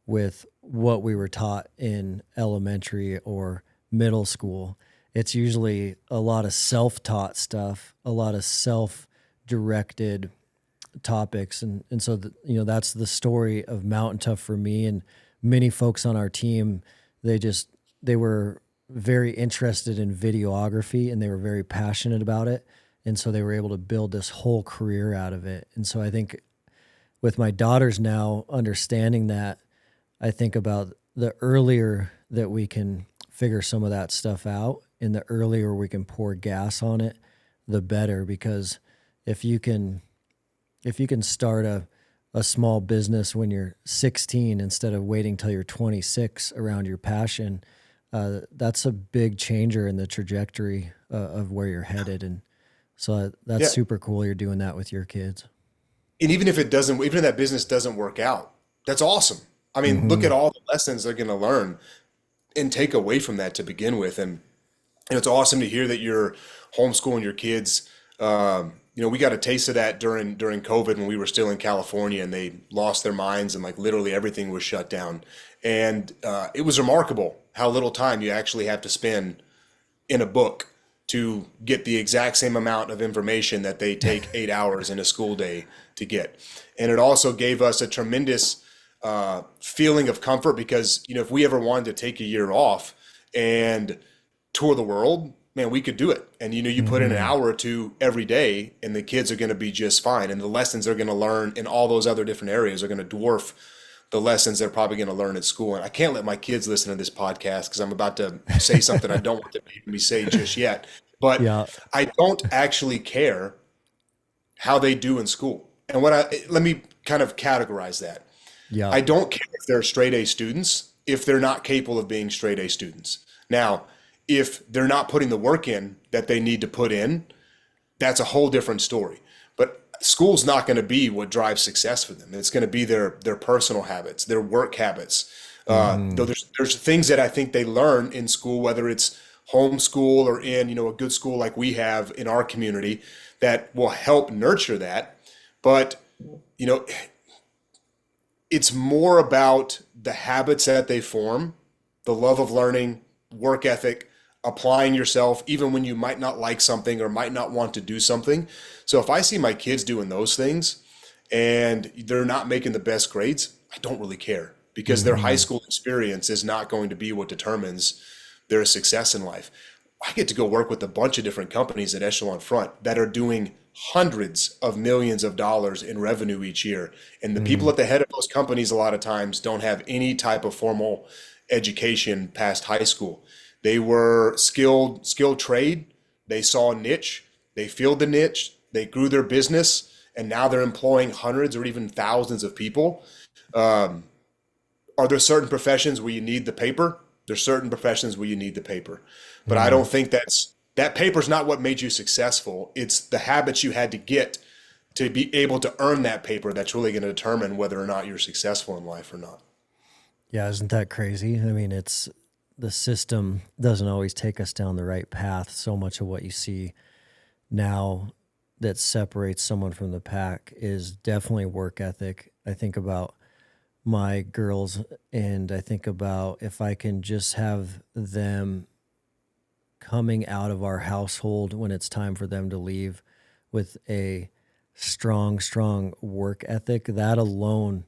with what we were taught in elementary or middle school. It's usually a lot of self-taught stuff, a lot of self-directed topics. And so, that's the story of Mountain Tough for me and many folks on our team. They were very interested in videography and they were very passionate about it. And so they were able to build this whole career out of it. And so I think with my daughters now understanding that, I think about the earlier that we can figure some of that stuff out and the earlier we can pour gas on it, the better. Because if you can start a small business when you're 16 instead of waiting till you're 26 around your passion, that's a big changer in the trajectory of where you're headed. And so that's super cool. You're doing that with your kids. And even if that business doesn't work out, that's awesome. I mean, look at all the lessons they're going to learn and take away from that to begin with. And it's awesome to hear that you're homeschooling your kids. We got a taste of that during COVID when we were still in California and they lost their minds and like literally everything was shut down. And it was remarkable how little time you actually have to spend in a book to get the exact same amount of information that they take 8 hours in a school day to get. And it also gave us a tremendous feeling of comfort because, if we ever wanted to take a year off and tour the world, man, we could do it. And, you put in an hour or two every day and the kids are going to be just fine. And the lessons they're going to learn in all those other different areas are going to dwarf the lessons they're probably going to learn at school. And I can't let my kids listen to this podcast because I'm about to say something I don't want them to hear me say just yet. But I don't actually care how they do in school. And let me kind of categorize that. Yeah. I don't care if they're straight A students, if they're not capable of being straight A students. Now, if they're not putting the work in that they need to put in, that's a whole different story. But school's not going to be what drives success for them. It's going to be their personal habits, their work habits. Though there's things that I think they learn in school, whether it's homeschool or in, a good school like we have in our community that will help nurture that. But, it's more about the habits that they form, the love of learning, work ethic, applying yourself, even when you might not like something or might not want to do something. So if I see my kids doing those things and they're not making the best grades, I don't really care because their high school experience is not going to be what determines their success in life. I get to go work with a bunch of different companies at Echelon Front that are doing hundreds of millions of dollars in revenue each year. And the people at the head of those companies a lot of times don't have any type of formal education past high school. They were skilled trade. They saw a niche. They filled the niche. They grew their business. And now they're employing hundreds or even thousands of people. Are there certain professions where you need the paper? There's certain professions where you need the paper. But I don't think that paper's not what made you successful. It's the habits you had to get to be able to earn that paper that's really going to determine whether or not you're successful in life or not. Yeah, isn't that crazy? I mean, the system doesn't always take us down the right path. So much of what you see now that separates someone from the pack is definitely work ethic. I think about my girls and I think about if I can just have them coming out of our household when it's time for them to leave with a strong work ethic, that alone,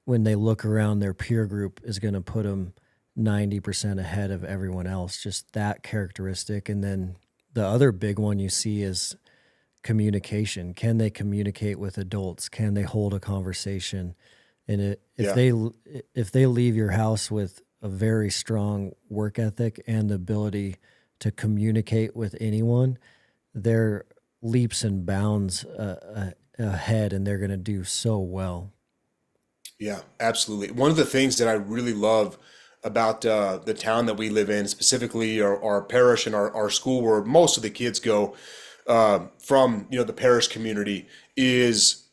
when they look around their peer group, is going to put them 90% ahead of everyone else. Just that characteristic. And then the other big one you see is communication. Can they communicate with adults? Can they hold a conversation? And if they leave your house with a very strong work ethic and the ability to communicate with anyone, they're leaps and bounds ahead, and they're going to do so well. Yeah, absolutely. One of the things that I really love about the town that we live in, specifically our parish and our school where most of the kids go from, the parish community, is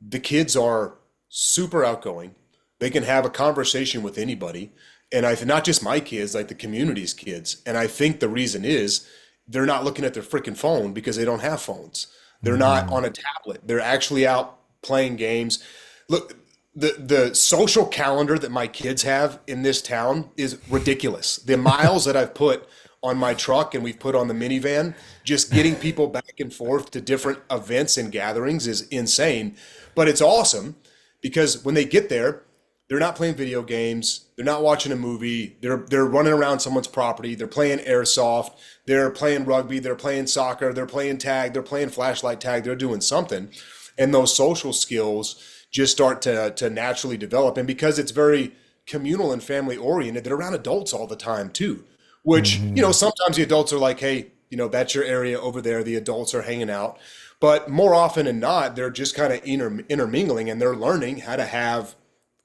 the kids are super outgoing. They can have a conversation with anybody. And not just my kids, like the community's kids. And I think the reason is they're not looking at their freaking phone because they don't have phones. They're not on a tablet. They're actually out playing games. Look, the social calendar that my kids have in this town is ridiculous. The miles that I've put on my truck and we've put on the minivan. Just getting people back and forth to different events and gatherings is insane. But it's awesome because when they get there, they're not playing video games. They're not watching a movie. They're running around someone's property. They're playing airsoft. They're playing rugby. They're playing soccer. They're playing tag. They're playing flashlight tag. They're doing something. And those social skills just start to naturally develop. And because it's very communal and family oriented, they're around adults all the time too, which, sometimes the adults are like, hey, that's your area over there. The adults are hanging out. But more often than not, they're just kind of intermingling and they're learning how to have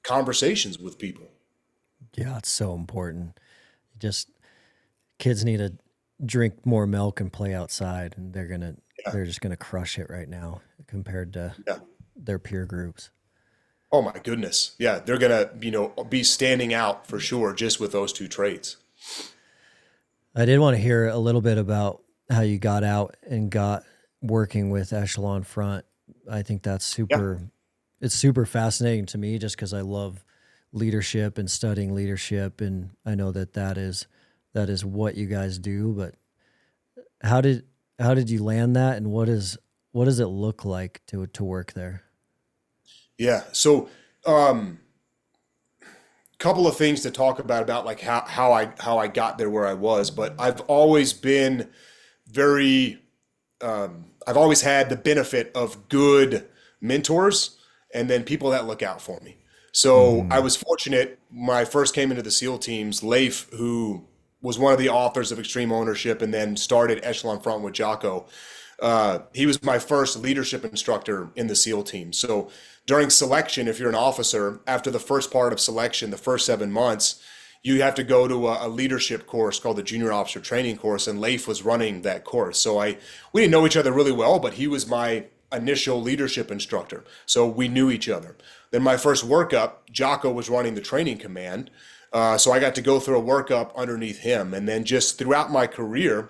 conversations with people. Yeah, it's so important. Just kids need to drink more milk and play outside, and they're just gonna crush it right now compared to their peer groups. Oh my goodness. Yeah, they're gonna, be standing out for sure just with those two traits. I did want to hear a little bit about how you got out and got working with Echelon Front. I think that's it's super fascinating to me just because I love leadership and studying leadership, and I know that is what you guys do. But how did you land that, and what does it look like to work there? Yeah. So, couple of things to talk about like how I got there where I was, but I've always been very, I've always had the benefit of good mentors and then people that look out for me. So I was fortunate when I first came into the SEAL teams. Leif, who was one of the authors of Extreme Ownership and then started Echelon Front with Jocko, he was my first leadership instructor in the SEAL team. So during selection, if you're an officer, after the first part of selection, the first 7 months, you have to go to a leadership course called the Junior Officer Training Course, and Leif was running that course. So we didn't know each other really well, but he was my initial leadership instructor. So we knew each other. Then my first workup, Jocko was running the training command. So I got to go through a workup underneath him. And then just throughout my career,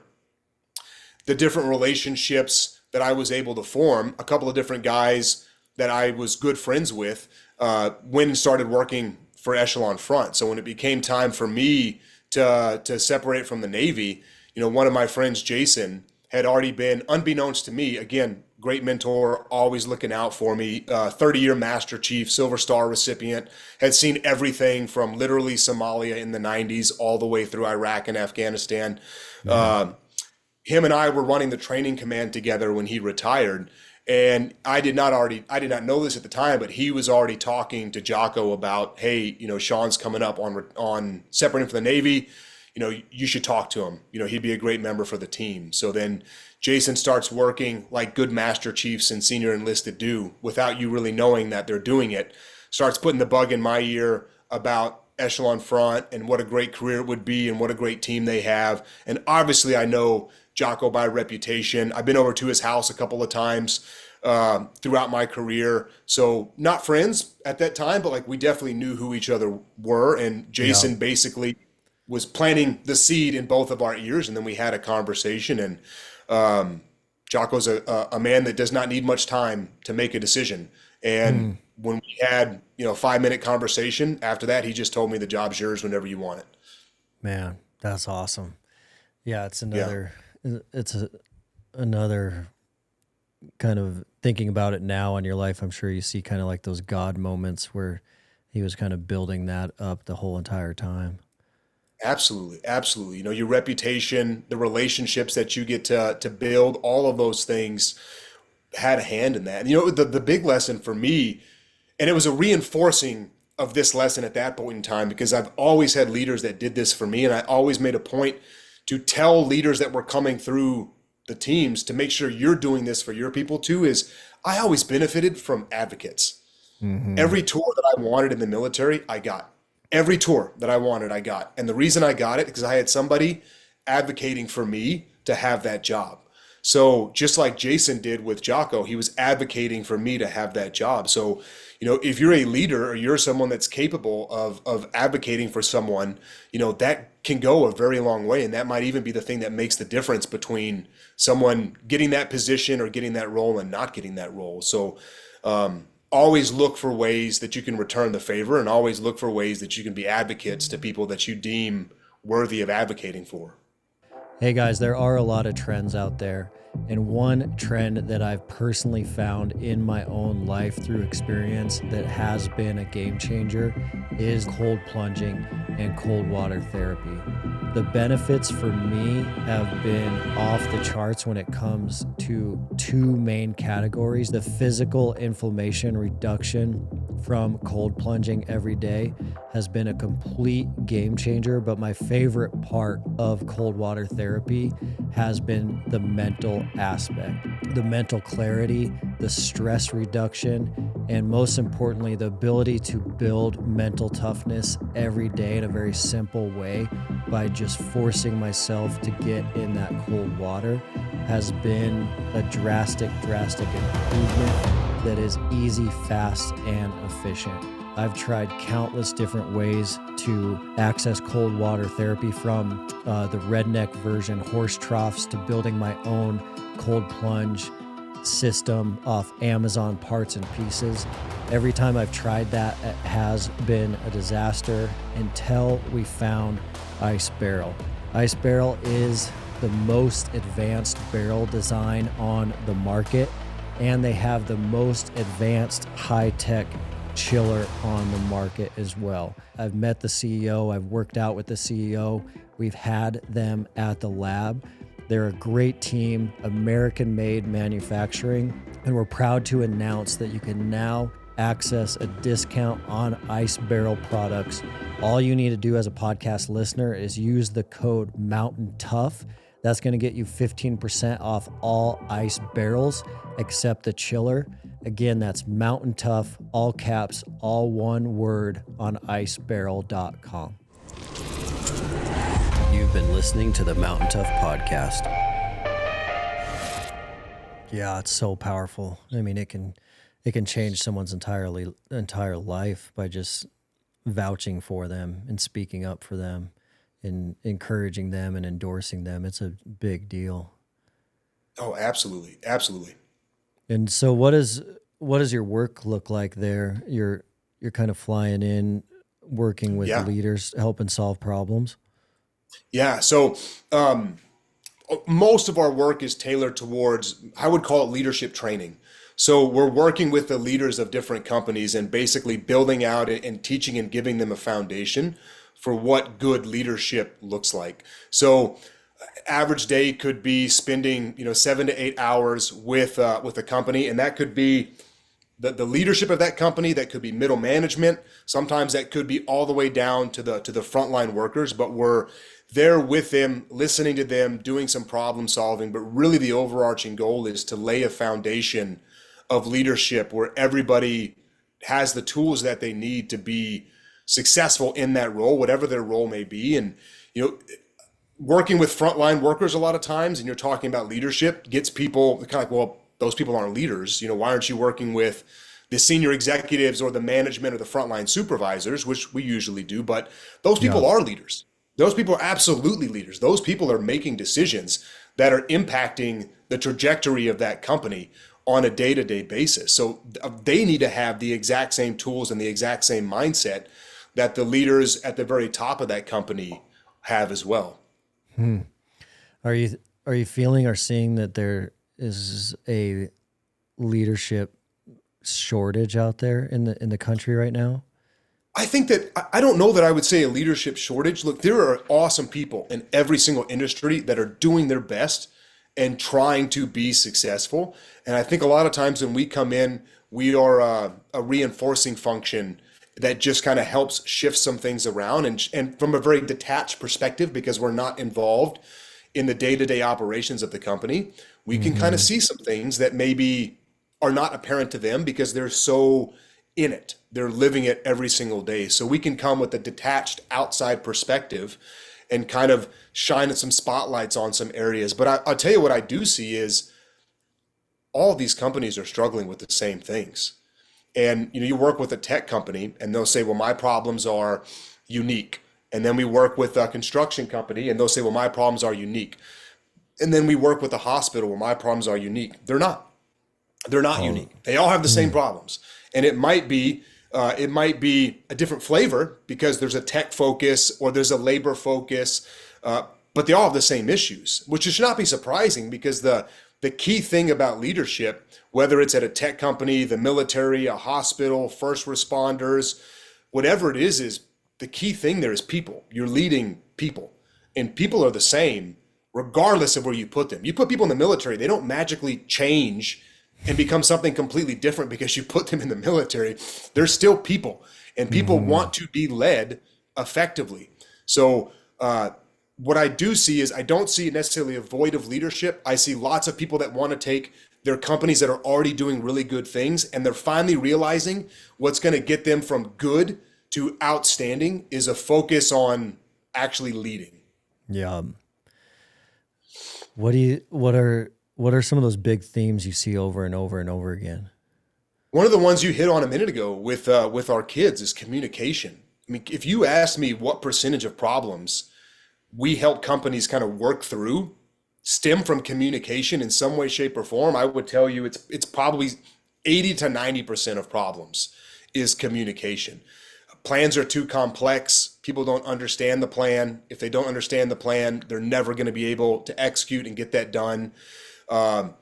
the different relationships that I was able to form, a couple of different guys that I was good friends with, when started working for Echelon Front. So when it became time for me to separate from the Navy, one of my friends, Jason, had already been, unbeknownst to me, again, great mentor, always looking out for me, 30-year Master Chief, Silver Star recipient, had seen everything from literally Somalia in the 90s all the way through Iraq and Afghanistan. Him and I were running the training command together when he retired. And I did not know this at the time, but he was already talking to Jocko about, hey, Sean's coming up on separating from the Navy. You should talk to him. He'd be a great member for the team. So then Jason starts working like good Master Chiefs and senior enlisted do without you really knowing that they're doing it. Starts putting the bug in my ear about Echelon Front and what a great career it would be and what a great team they have. And obviously I know Jocko by reputation. I've been over to his house a couple of times throughout my career. So not friends at that time, but like we definitely knew who each other were. And Jason basically was planting the seed in both of our ears. And then we had a conversation, and Jocko's a man that does not need much time to make a decision. And when we had, 5-minute conversation after that, he just told me the job's yours whenever you want it. Man, that's awesome. Yeah. It's another kind of thinking about it now in your life. I'm sure you see kind of like those God moments where he was kind of building that up the whole entire time. Absolutely. Absolutely. Your reputation, the relationships that you get to build, all of those things had a hand in that. And, the big lesson for me, and it was a reinforcing of this lesson at that point in time, because I've always had leaders that did this for me. And I always made a point to tell leaders that were coming through the teams to make sure you're doing this for your people too, is I always benefited from advocates. Every tour that I wanted in the military, I got. Every tour that I wanted, I got. And the reason I got it, because I had somebody advocating for me to have that job. So just like Jason did with Jocko, he was advocating for me to have that job. So, if you're a leader or you're someone that's capable of advocating for someone, that can go a very long way. And that might even be the thing that makes the difference between someone getting that position or getting that role and not getting that role. So, always look for ways that you can return the favor, and always look for ways that you can be advocates to people that you deem worthy of advocating for. Hey guys, there are a lot of trends out there. And one trend that I've personally found in my own life through experience that has been a game changer is cold plunging and cold water therapy. The benefits for me have been off the charts when it comes to two main categories: the physical inflammation reduction from cold plunging every day has been a complete game changer. But my favorite part of cold water therapy has been the mental aspect, the mental clarity, the stress reduction, and most importantly, the ability to build mental toughness every day in a very simple way by just forcing myself to get in that cold water has been a drastic improvement that is easy, fast, and efficient. I've tried countless different ways to access cold water therapy, from the redneck version, horse troughs, to building my own cold plunge system off Amazon parts and pieces. Every time I've tried that, it has been a disaster until we found Ice Barrel. Ice Barrel is the most advanced barrel design on the market, and they have the most advanced high-tech chiller on the market as well. I've met the CEO, I've worked out with the CEO, we've had them at the lab. They're a great team, American-made manufacturing, and we're proud to announce that you can now access a discount on Ice Barrel products. All you need to do as a podcast listener is use the code MOUNTAINTOUGH. That's going to get you 15% off all Ice Barrels except the chiller. Again, that's MOUNTAINTOUGH, all caps, all one word, on icebarrel.com. You've been listening to the Mountain Tough podcast. Yeah, it's so powerful. I mean, it can change someone's entire life by just vouching for them and speaking up for them and encouraging them and endorsing them. It's a big deal. Oh, absolutely. Absolutely. And so what does your work look like there? You're kind of flying in, working with leaders, helping solve problems. Yeah. So most of our work is tailored towards, I would call it leadership training. So we're working with the leaders of different companies and basically building out and teaching and giving them a foundation for what good leadership looks like. So average day could be spending 7 to 8 hours with a company, and that could be the leadership of that company, that could be middle management. Sometimes that could be all the way down to the frontline workers, but we're there with them, listening to them, doing some problem solving. But really the overarching goal is to lay a foundation of leadership where everybody has the tools that they need to be successful in that role, whatever their role may be. And working with frontline workers a lot of times, and you're talking about leadership, gets people kind of like, well, those people aren't leaders. Why aren't you working with the senior executives or the management or the frontline supervisors, which we usually do? But those people are leaders. Those people are absolutely leaders. Those people are making decisions that are impacting the trajectory of that company on a day-to-day basis. So they need to have the exact same tools and the exact same mindset that the leaders at the very top of that company have as well. Are you feeling or seeing that there is a leadership shortage out there in the country right now? I think that I don't know that I would say a leadership shortage. Look, there are awesome people in every single industry that are doing their best and trying to be successful. And I think a lot of times when we come in, we are a reinforcing function that just kind of helps shift some things around, and from a very detached perspective, because we're not involved in the day-to-day operations of the company, we can kind of see some things that maybe are not apparent to them because they're so in it. They're living it every single day. So we can come with a detached outside perspective and kind of shine some spotlights on some areas. But I'll tell you what I do see is all of these companies are struggling with the same things. And you work with a tech company and they'll say, well, my problems are unique. And then we work with a construction company and they'll say, well, my problems are unique. And then we work with a hospital where my problems are unique. They're not. They're not unique. They all have the same problems. And it might be a different flavor because there's a tech focus or there's a labor focus. but they all have the same issues, which should not be surprising because the key thing about leadership, whether it's at a tech company, the military, a hospital, first responders, whatever it is the key thing there is people. You're leading people, and people are the same regardless of where you put them. You put people in the military, they don't magically change and become something completely different because you put them in the military. They're still people, and people want to be led effectively. So what I do see is I don't see necessarily a void of leadership. I see lots of people that want to take their companies that are already doing really good things, and they're finally realizing what's going to get them from good to outstanding is a focus on actually leading. Yeah. What are some of those big themes you see over and over and over again? One of the ones you hit on a minute ago with our kids is communication. I mean, if you ask me what percentage of problems we help companies kind of work through stem from communication in some way, shape, or form, I would tell you it's probably 80 to 90% of problems is communication. Plans are too complex. People don't understand the plan. If they don't understand the plan, they're never going to be able to execute and get that done.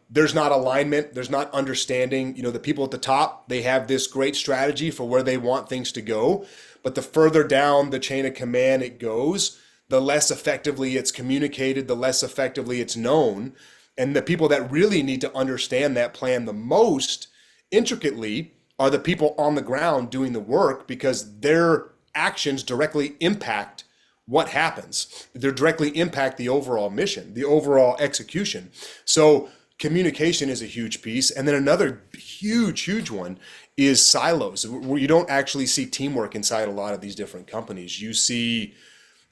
There's not alignment. There's not understanding. The people at the top, they have this great strategy for where they want things to go. But the further down the chain of command it goes, the less effectively it's communicated, the less effectively it's known. And the people that really need to understand that plan the most intricately are the people on the ground doing the work, because their actions directly impact what happens. They directly impact the overall mission, the overall execution. So communication is a huge piece. And then another huge one is silos, where you don't actually see teamwork inside a lot of these different companies. You see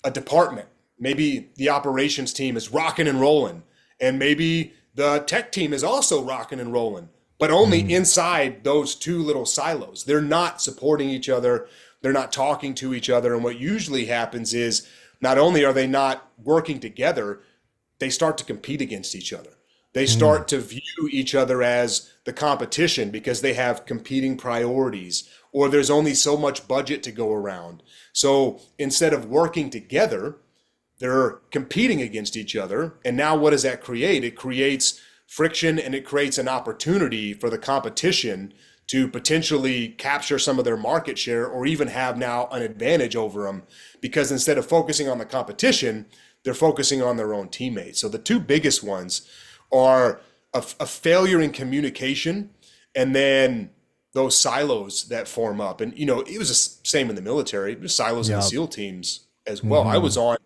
a department, maybe the operations team is rocking and rolling, and maybe the tech team is also rocking and rolling, but only inside those two little silos. They're not supporting each other. They're not talking to each other. And what usually happens is not only are they not working together, they start to compete against each other. They start to view each other as the competition because they have competing priorities, or there's only so much budget to go around. So instead of working together, they're competing against each other. And now what does that create? It creates friction, and it creates an opportunity for the competition to potentially capture some of their market share, or even have now an advantage over them, because instead of focusing on the competition, they're focusing on their own teammates. So the two biggest ones are a failure in communication, and then those silos that form up. And, it was the same in the military, there's silos in the SEAL teams as well. I was on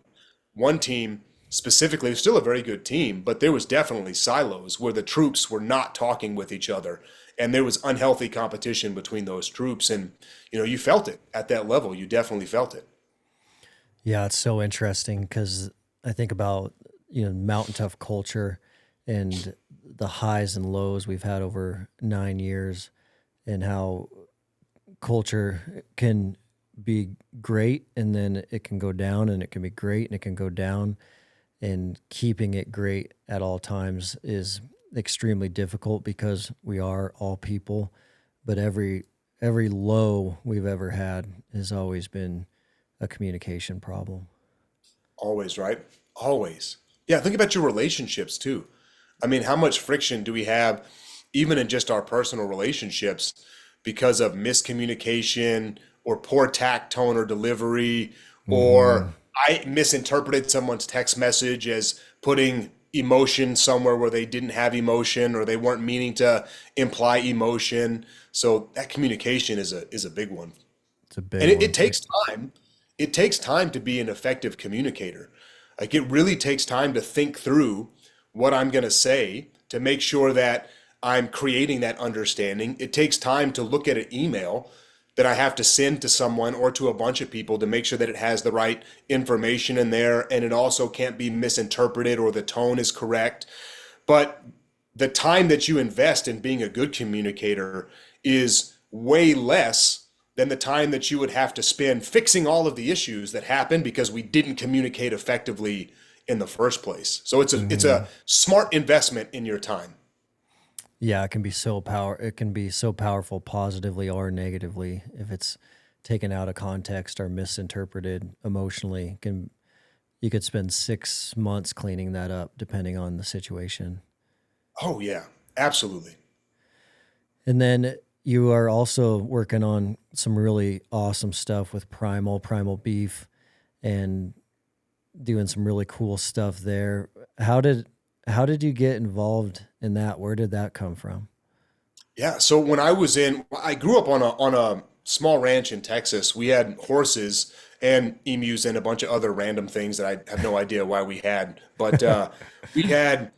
one team specifically, it was still a very good team, but there was definitely silos where the troops were not talking with each other, and there was unhealthy competition between those troops. And, you felt it at that level. You definitely felt it. Yeah, it's so interesting because I think about, Mountain Tough culture and the highs and lows we've had over 9 years, and how culture can be great and then it can go down, and it can be great and it can go down. And keeping it great at all times is extremely difficult because we are all people. But every low we've ever had has always been a communication problem. Always, right? Always. Yeah, think about your relationships too. I mean, how much friction do we have even in just our personal relationships because of miscommunication or poor tact, tone, or delivery, or I misinterpreted someone's text message as putting emotion somewhere where they didn't have emotion, or they weren't meaning to imply emotion. So that communication is a big one. It's a big And one. it takes time. It takes time to be an effective communicator. Like, it really takes time to think through what I'm going to say to make sure that I'm creating that understanding. It takes time to look at an email that I have to send to someone or to a bunch of people to make sure that it has the right information in there, and it also can't be misinterpreted, or the tone is correct. But the time that you invest in being a good communicator is way less than the time that you would have to spend fixing all of the issues that happen because we didn't communicate effectively in the first place. So it's a smart investment in your time. Yeah, it can be so powerful positively or negatively if it's taken out of context or misinterpreted emotionally. It can you could spend 6 months cleaning that up depending on the situation. Oh yeah, absolutely. And then you are also working on some really awesome stuff with Primal Beef, and doing some really cool stuff there. How did you get involved in that? Where did that come from? Yeah. So I grew up on a small ranch in Texas. We had horses and emus and a bunch of other random things that I have no idea why we had, but we had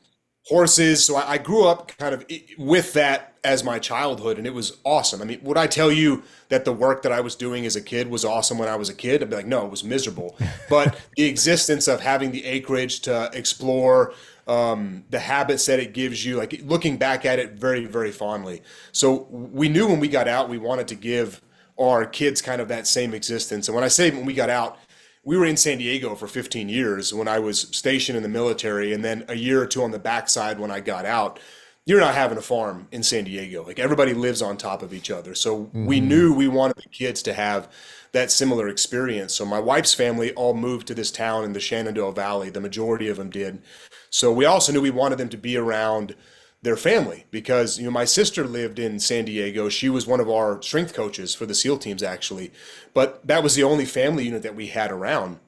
horses. So I grew up kind of with that as my childhood, and it was awesome. I mean, would I tell you that the work that I was doing as a kid was awesome when I was a kid? I'd be like, no, it was miserable. But the existence of having the acreage to explore, the habits that it gives you, like looking back at it very, very fondly. So we knew when we got out, we wanted to give our kids kind of that same existence. And when I say when we got out, we were in San Diego for 15 years when I was stationed in the military, and then a year or two on the backside when I got out. You're not having a farm in San Diego. Like everybody lives on top of each other. So we knew we wanted the kids to have that similar experience. So my wife's family all moved to this town in the Shenandoah Valley. The majority of them did. So we also knew we wanted them to be around their family because, my sister lived in San Diego. She was one of our strength coaches for the SEAL teams, actually. But that was the only family unit that we had around.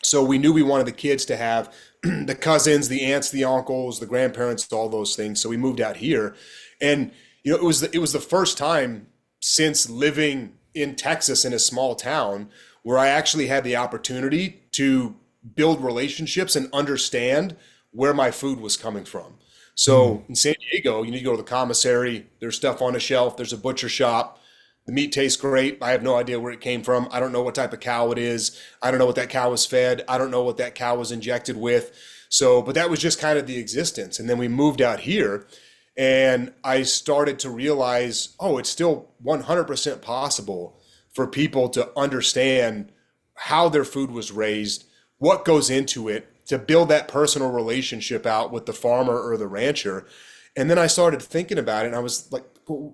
So we knew we wanted the kids to have the cousins, the aunts, the uncles, the grandparents, all those things. So we moved out here, and it was the first time since living in Texas in a small town where I actually had the opportunity to build relationships and understand where my food was coming from. So in San Diego, you need to go to the commissary. There's stuff on a shelf. There's a butcher shop. The meat tastes great. I have no idea where it came from. I don't know what type of cow it is. I don't know what that cow was fed. I don't know what that cow was injected with. So, but that was just kind of the existence. And then we moved out here, and I started to realize, oh, it's still 100% possible for people to understand how their food was raised, what goes into it, to build that personal relationship out with the farmer or the rancher. And then I started thinking about it, and I was like, well,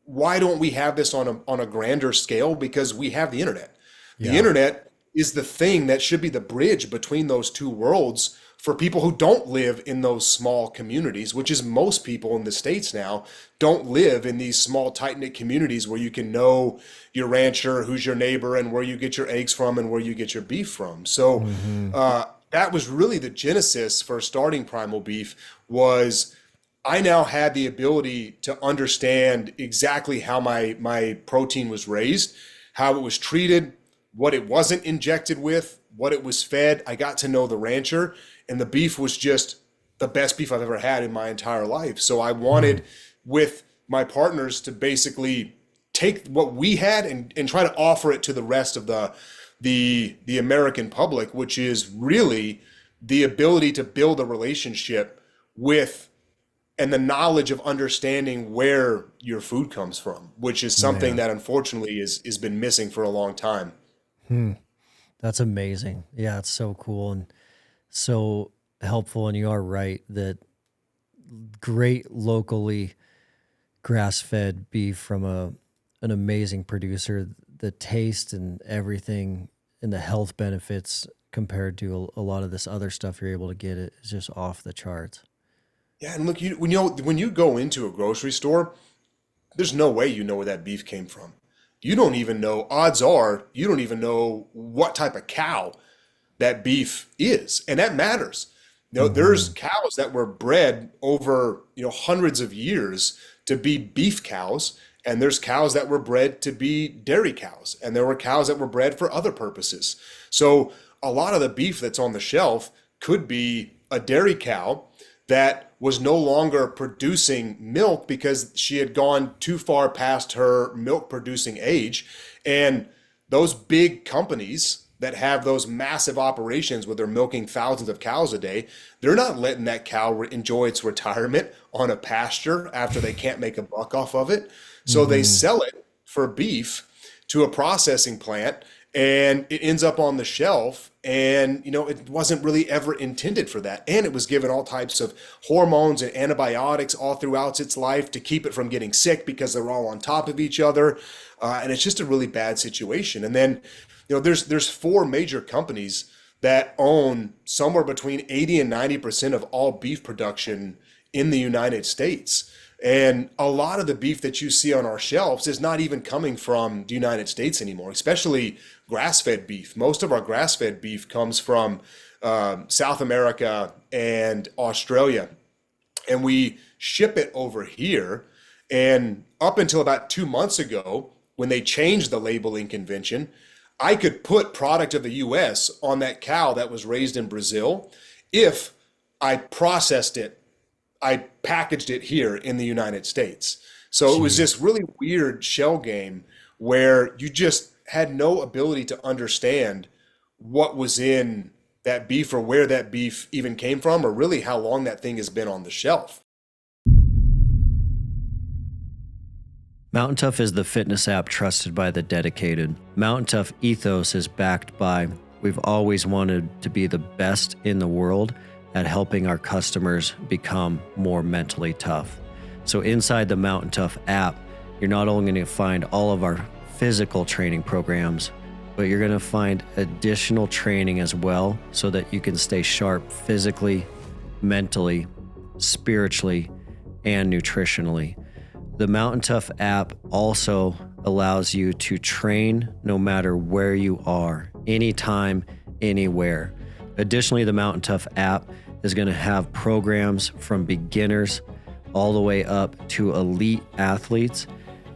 why don't we have this on a grander scale? Because we have the internet. The internet is the thing that should be the bridge between those two worlds for people who don't live in those small communities, which is most people in the States now don't live in these small, tight-knit communities where you can know your rancher, who's your neighbor, and where you get your eggs from and where you get your beef from. So that was really the genesis for starting Primal Beef. Was I now had the ability to understand exactly how my protein was raised, how it was treated, what it wasn't injected with, what it was fed. I got to know the rancher, and the beef was just the best beef I've ever had in my entire life. So I wanted with my partners to basically take what we had and try to offer it to the rest of the American public, which is really the ability to build a relationship with and the knowledge of understanding where your food comes from, which is something that unfortunately is been missing for a long time. That's amazing. Yeah, it's so cool and so helpful. And you are right that great locally grass-fed beef from an amazing producer, the taste and everything and the health benefits compared to a lot of this other stuff you're able to get, it is just off the charts. Yeah, and look, when you go into a grocery store, there's no way you know where that beef came from. You don't even know, odds are, you don't even know what type of cow that beef is. And that matters. There's cows that were bred over, hundreds of years to be beef cows. And there's cows that were bred to be dairy cows. And there were cows that were bred for other purposes. So a lot of the beef that's on the shelf could be a dairy cow that was no longer producing milk because she had gone too far past her milk producing age. And those big companies that have those massive operations where they're milking thousands of cows a day, they're not letting that cow enjoy its retirement on a pasture after they can't make a buck off of it. So they sell it for beef to a processing plant, and it ends up on the shelf. And, it wasn't really ever intended for that. And it was given all types of hormones and antibiotics all throughout its life to keep it from getting sick because they're all on top of each other. And it's just a really bad situation. And then, there's four major companies that own somewhere between 80 and 90% of all beef production in the United States. And a lot of the beef that you see on our shelves is not even coming from the United States anymore, especially grass-fed beef. Most of our grass-fed beef comes from South America and Australia, and we ship it over here. And up until about 2 months ago, when they changed the labeling convention, I could put product of the US on that cow that was raised in Brazil if I processed it, I packaged it here in the United States. So it was this really weird shell game where you just had no ability to understand what was in that beef or where that beef even came from, or really how long that thing has been on the shelf. Mountain Tough is the fitness app trusted by the dedicated. Mountain Tough ethos is backed by, we've always wanted to be the best in the world at helping our customers become more mentally tough. So inside the Mountain Tough app, you're not only going to find all of our physical training programs, but you're going to find additional training as well so that you can stay sharp physically, mentally, spiritually, and nutritionally. The Mountain Tough app also allows you to train no matter where you are, anytime, anywhere. Additionally, the Mountain Tough app is going to have programs from beginners all the way up to elite athletes.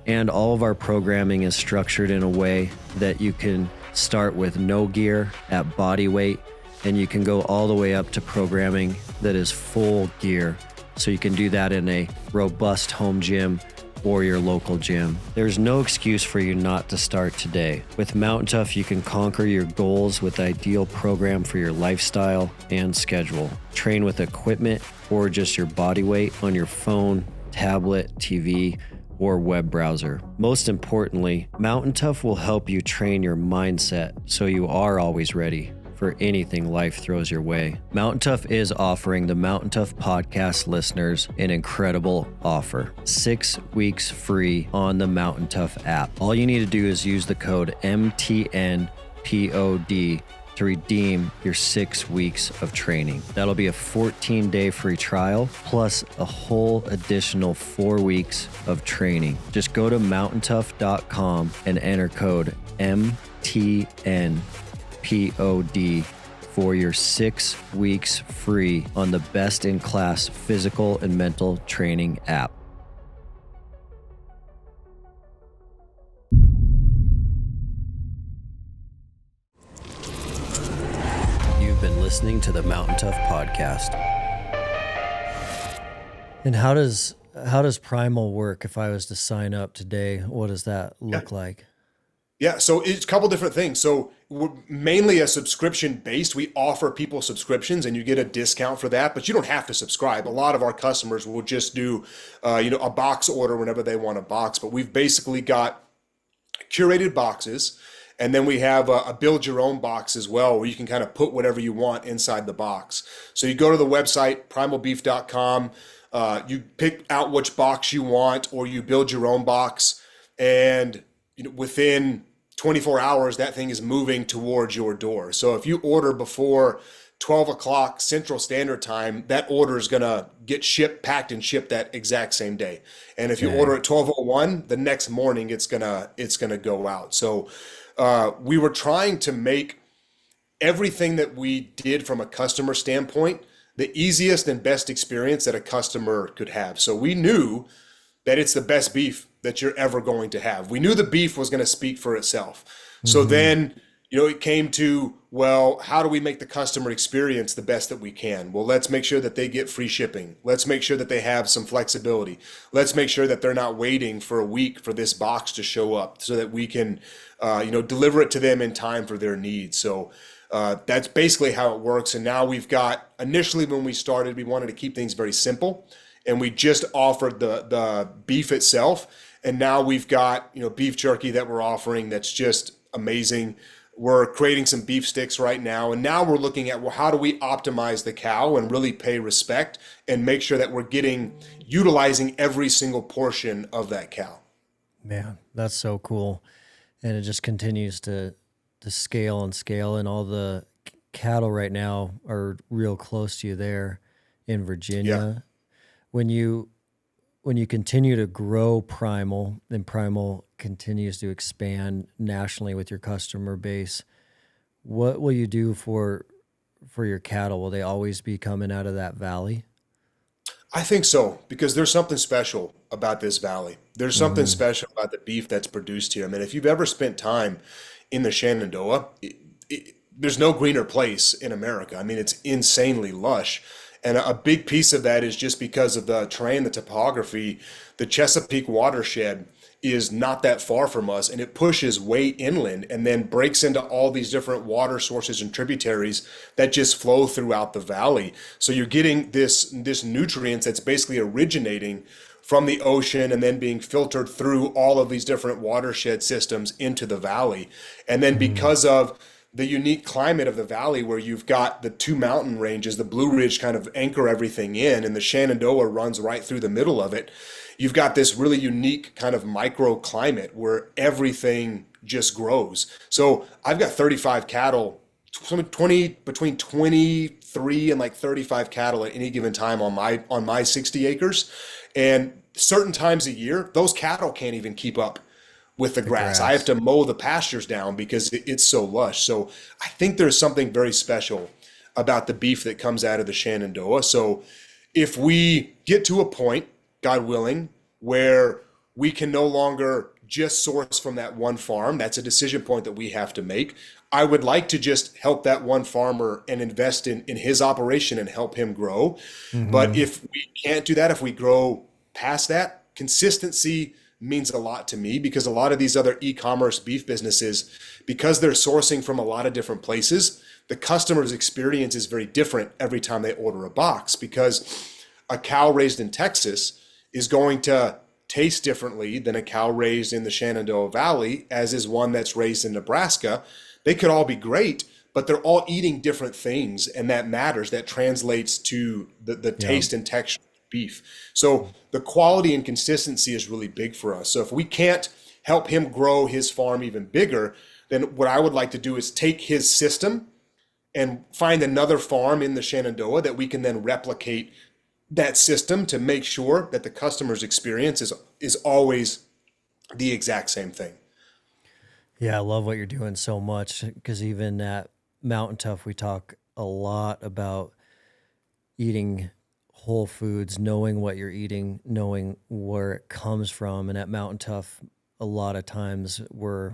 And all of our programming is structured in a way that you can start with no gear at body weight, and you can go all the way up to programming that is full gear. So you can do that in a robust home gym or your local gym. There's no excuse for you not to start today. With Mountain Tough, you can conquer your goals with the ideal program for your lifestyle and schedule. Train with equipment or just your body weight on your phone, tablet, TV, or web browser. Most importantly, Mountain Tough will help you train your mindset so you are always ready for anything life throws your way. Mountain Tough is offering the Mountain Tough podcast listeners an incredible offer. 6 weeks free on the Mountain Tough app. All you need to do is use the code MTNTOUGH to redeem your 6 weeks of training. That'll be a 14-day free trial plus a whole additional 4 weeks of training. Just go to mountaintough.com and enter code MTNPOD for your 6 weeks free on the best-in-class physical and mental training app. You've been listening to the Mountain Tough podcast. And how does Primal work? If I was to sign up today, what does that look like? Yeah, so it's a couple different things. So we're mainly a subscription based. We offer people subscriptions and you get a discount for that, but you don't have to subscribe. A lot of our customers will just do, a box order whenever they want a box, but we've basically got curated boxes. And then we have a build your own box as well, where you can kind of put whatever you want inside the box. So you go to the website, primalbeef.com, you pick out which box you want, or you build your own box, and within 24 hours, that thing is moving towards your door. So if you order before 12 o'clock Central Standard Time, that order is going to get packed and shipped that exact same day. And if you order at 12:01, the next morning it's going to go out. So we were trying to make everything that we did from a customer standpoint the easiest and best experience that a customer could have. So we knew that it's the best beef that you're ever going to have. We knew the beef was going to speak for itself. So then, it came to, well, how do we make the customer experience the best that we can? Well, let's make sure that they get free shipping. Let's make sure that they have some flexibility. Let's make sure that they're not waiting for a week for this box to show up so that we can, deliver it to them in time for their needs. So that's basically how it works. And now we've got, initially when we started, we wanted to keep things very simple. And we just offered the beef itself. And now we've got, beef jerky that we're offering that's just amazing. We're creating some beef sticks right now. And now we're looking at, well, how do we optimize the cow and really pay respect and make sure that we're utilizing every single portion of that cow. Man, that's so cool. And it just continues to scale and scale, and all the cattle right now are real close to you there in Yeah. Virginia. When you continue to grow Primal and Primal continues to expand nationally with your customer base, what will you do for your cattle? Will they always be coming out of that valley? I think so, because there's something special about this valley. There's something Mm-hmm. special about the beef that's produced here. I mean, if you've ever spent time in the Shenandoah, there's no greener place in America. I mean, it's insanely lush. And a big piece of that is just because of the terrain, the topography. The Chesapeake watershed is not that far from us, and it pushes way inland and then breaks into all these different water sources and tributaries that just flow throughout the valley. So you're getting this nutrients that's basically originating from the ocean and then being filtered through all of these different watershed systems into the valley. And then Mm-hmm. because of the unique climate of the valley, where you've got the two mountain ranges, the Blue Ridge kind of anchor everything in, and the Shenandoah runs right through the middle of it. You've got this really unique kind of microclimate where everything just grows. So I've got 35 cattle, 20 between 23 and like 35 cattle at any given time on my 60 acres. And certain times a year, those cattle can't even keep up with the The grass. I have grass. to mow the pastures down because it's so lush. So I think there's something very special about the beef that comes out of the Shenandoah. So if we get to a point, God willing, where we can no longer just source from that one farm, that's a decision point that we have to make. I would like to just help that one farmer and invest in his operation and help him grow. But Mm-hmm. if we can't do that, if we grow past that, consistency means a lot to me, because a lot of these other e-commerce beef businesses, because they're sourcing from a lot of different places, the customer's experience is very different every time they order a box, because a cow raised in Texas is going to taste differently than a cow raised in the Shenandoah Valley, as is one that's raised in Nebraska. They could all be great, but they're all eating different things, and that matters. That translates to the Yeah. taste and texture of beef. So the quality and consistency is really big for us. So if we can't help him grow his farm even bigger, then what I would like to do is take his system and find another farm in the Shenandoah that we can then replicate that system to make sure that the customer's experience is always the exact same thing. Yeah, I love what you're doing so much because even at Mountain Tough, we talk a lot about eating whole foods, knowing what you're eating, knowing where it comes from. And at Mountain Tough, a lot of times we're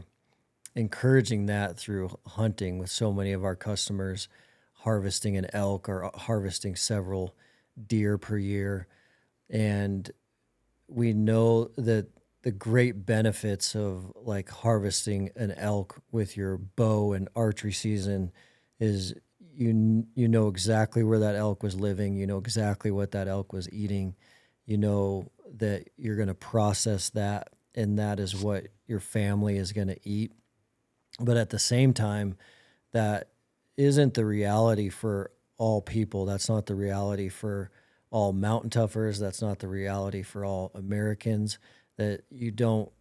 encouraging that through hunting with so many of our customers harvesting an elk or harvesting several deer per year. And we know that the great benefits of like harvesting an elk with your bow and archery season is you know exactly where that elk was living, you know exactly what that elk was eating, you know that you're going to process that and that is what your family is going to eat. But at the same time, that isn't the reality for all people. That's not the reality for all mountain toughers. That's not the reality for all Americans. That you don't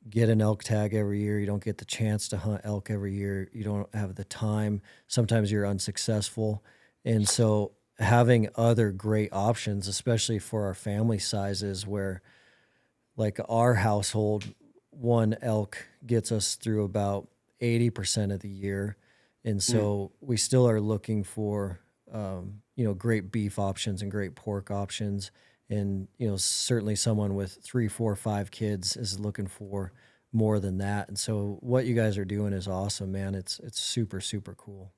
get an elk tag every year. You don't get the chance to hunt elk every year. You don't have the time. Sometimes you're unsuccessful. And so having other great options, especially for our family sizes, where like our household, one elk gets us through about 80% of the year. And Mm. so we still are looking for, great beef options and great pork options. And, certainly someone with 3, 4, 5 kids is looking for more than that. And so what you guys are doing is awesome, man. It's super, super cool.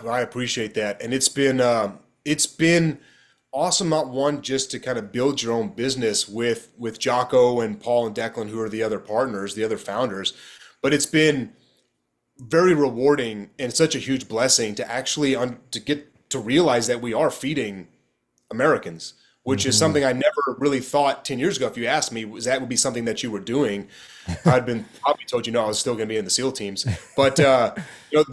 I appreciate that, and it's been awesome. Not one just to kind of build your own business with Jocko and Paul and Declan, who are the other partners, the other founders, but it's been very rewarding and such a huge blessing to actually to get to realize that we are feeding Americans, which is Hmm. something I never really thought 10 years ago. If you asked me, was that would be something that you were doing, I'd been probably told you no, I was still going to be in the SEAL teams. But the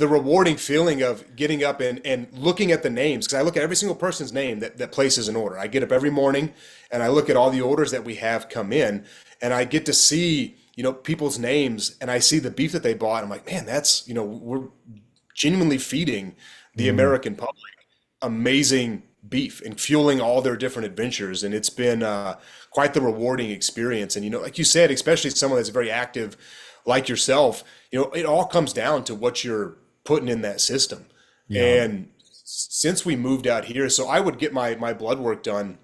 rewarding feeling of getting up and looking at the names, because I look at every single person's name that places an order. I get up every morning and I look at all the orders that we have come in, and I get to see people's names, and I see the beef that they bought. I'm like, man, that's we're genuinely feeding the American public amazing beef and fueling all their different adventures. And it's been quite the rewarding experience. And, like you said, especially someone that's very active like yourself, it all comes down to what you're putting in that system. Yeah. And since we moved out here, so I would get my blood work done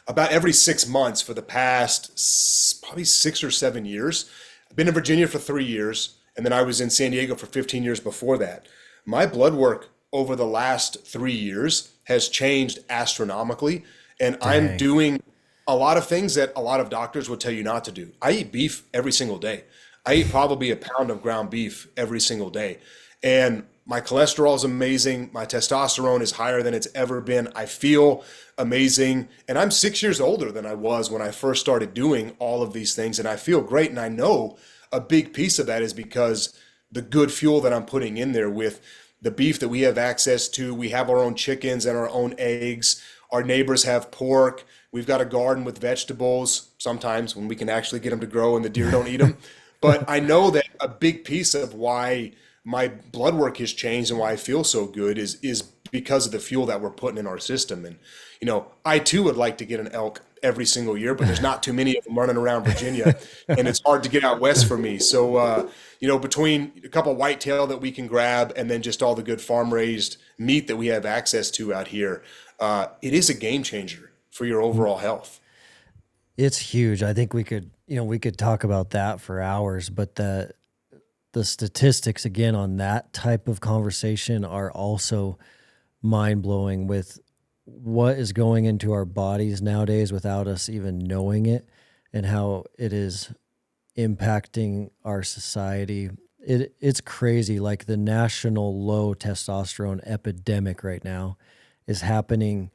about every 6 months for the past probably 6 or 7 years. I've been in Virginia for 3 years, and then I was in San Diego for 15 years before that. My blood work over the last 3 years has changed astronomically, and I'm Dang. doing a lot of things that a lot of doctors would tell you not to do. I eat beef every single day. I eat probably a pound of ground beef every single day. And my cholesterol is amazing. My testosterone is higher than it's ever been. I feel amazing. And I'm 6 years older than I was when I first started doing all of these things. And I feel great. And I know a big piece of that is because the good fuel that I'm putting in there with the beef that we have access to. We have our own chickens and our own eggs. Our neighbors have pork. We've got a garden with vegetables sometimes when we can actually get them to grow and the deer don't eat them. But I know that a big piece of why my blood work has changed and why I feel so good is because of the fuel that we're putting in our system. And, I too would like to get an elk every single year, but there's not too many of them running around Virginia and it's hard to get out west for me. So, between a couple of whitetail that we can grab and then just all the good farm raised meat that we have access to out here, it is a game changer for your overall health. It's huge. I think we could talk about that for hours, but the statistics again on that type of conversation are also mind-blowing with what is going into our bodies nowadays without us even knowing it, and how it is impacting our society. It's crazy. Like the national low testosterone epidemic right now is happening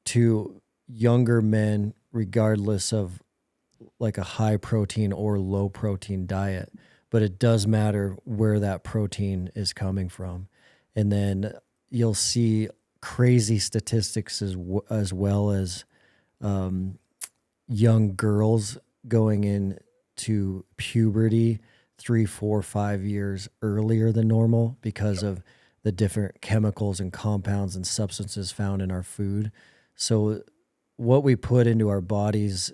to younger men regardless of like a high protein or low protein diet. But it does matter where that protein is coming from. And then you'll see crazy statistics as well as young girls going into puberty 3, 4, 5 years earlier than normal because of the different chemicals and compounds and substances found in our food. So what we put into our bodies,